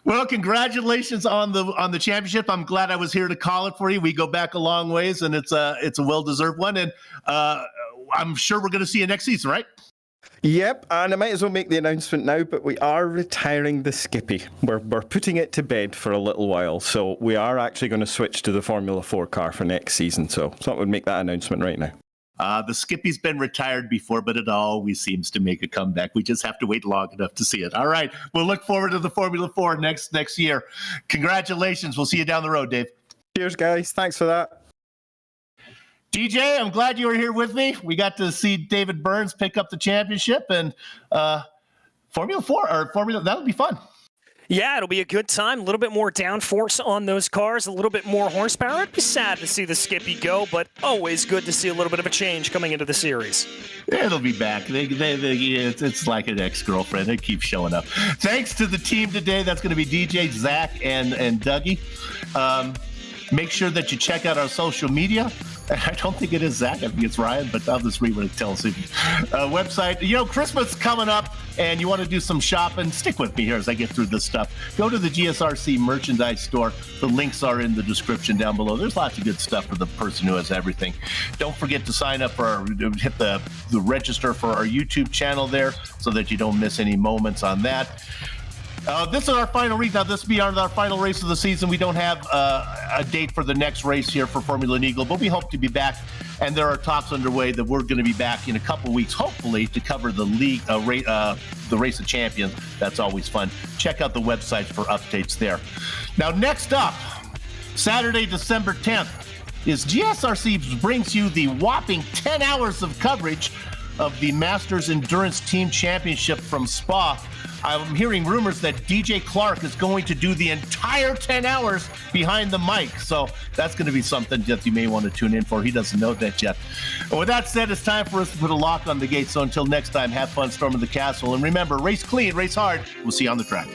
Speaker 5: Well, congratulations on the championship. I'm glad I was here to call it for you. We go back a long ways, and it's a well-deserved one. And I'm sure we're going to see you next season, right?
Speaker 10: Yep, and I might as well make the announcement now, but we are retiring the Skippy. We're putting it to bed for a little while, so we are actually going to switch to the Formula 4 car for next season. So I thought we'd make that announcement right now.
Speaker 5: The Skippy's been retired before, but it always seems to make a comeback. We just have to wait long enough to see it. All right, we'll look forward to the Formula 4 next year. Congratulations. We'll see you down the road, Dave.
Speaker 10: Cheers, guys. Thanks for that.
Speaker 5: DJ, I'm glad you were here with me. We got to see David Burns pick up the championship, and Formula 4 or Formula, that'll be fun.
Speaker 7: Yeah, it'll be a good time. A little bit more downforce on those cars, a little bit more horsepower. It'd be sad to see the Skippy go, but always good to see a little bit of a change coming into the series.
Speaker 5: It'll be back. It's like an ex-girlfriend. It keeps showing up. Thanks to the team today. That's going to be DJ, Zach, and Dougie. Make sure that you check out our social media. I don't think it is Zach. I think it's Ryan, but I'll just read what it tells you. Website. You know, Christmas coming up, and you want to do some shopping. Stick with me here as I get through this stuff. Go to the GSRC merchandise store. The links are in the description down below. There's lots of good stuff for the person who has everything. Don't forget to sign up for hit the register for our YouTube channel there so that you don't miss any moments on that. This is our final race. Now, this will be our final race of the season. We don't have a date for the next race here for Formula Neagle, but we hope to be back. And there are talks underway that we're going to be back in a couple of weeks, hopefully, to cover the league, the Race of Champions. That's always fun. Check out the website for updates there. Now, next up, Saturday, December 10th, is GSRC brings you the whopping 10 hours of coverage of the Masters Endurance Team Championship from Spa. I'm hearing rumors that DJ Clark is going to do the entire 10 hours behind the mic. So that's going to be something that you may want to tune in for. He doesn't know that yet. And with that said, it's time for us to put a lock on the gate. So until next time, have fun storming the castle. And remember, race clean, race hard. We'll see you on the track.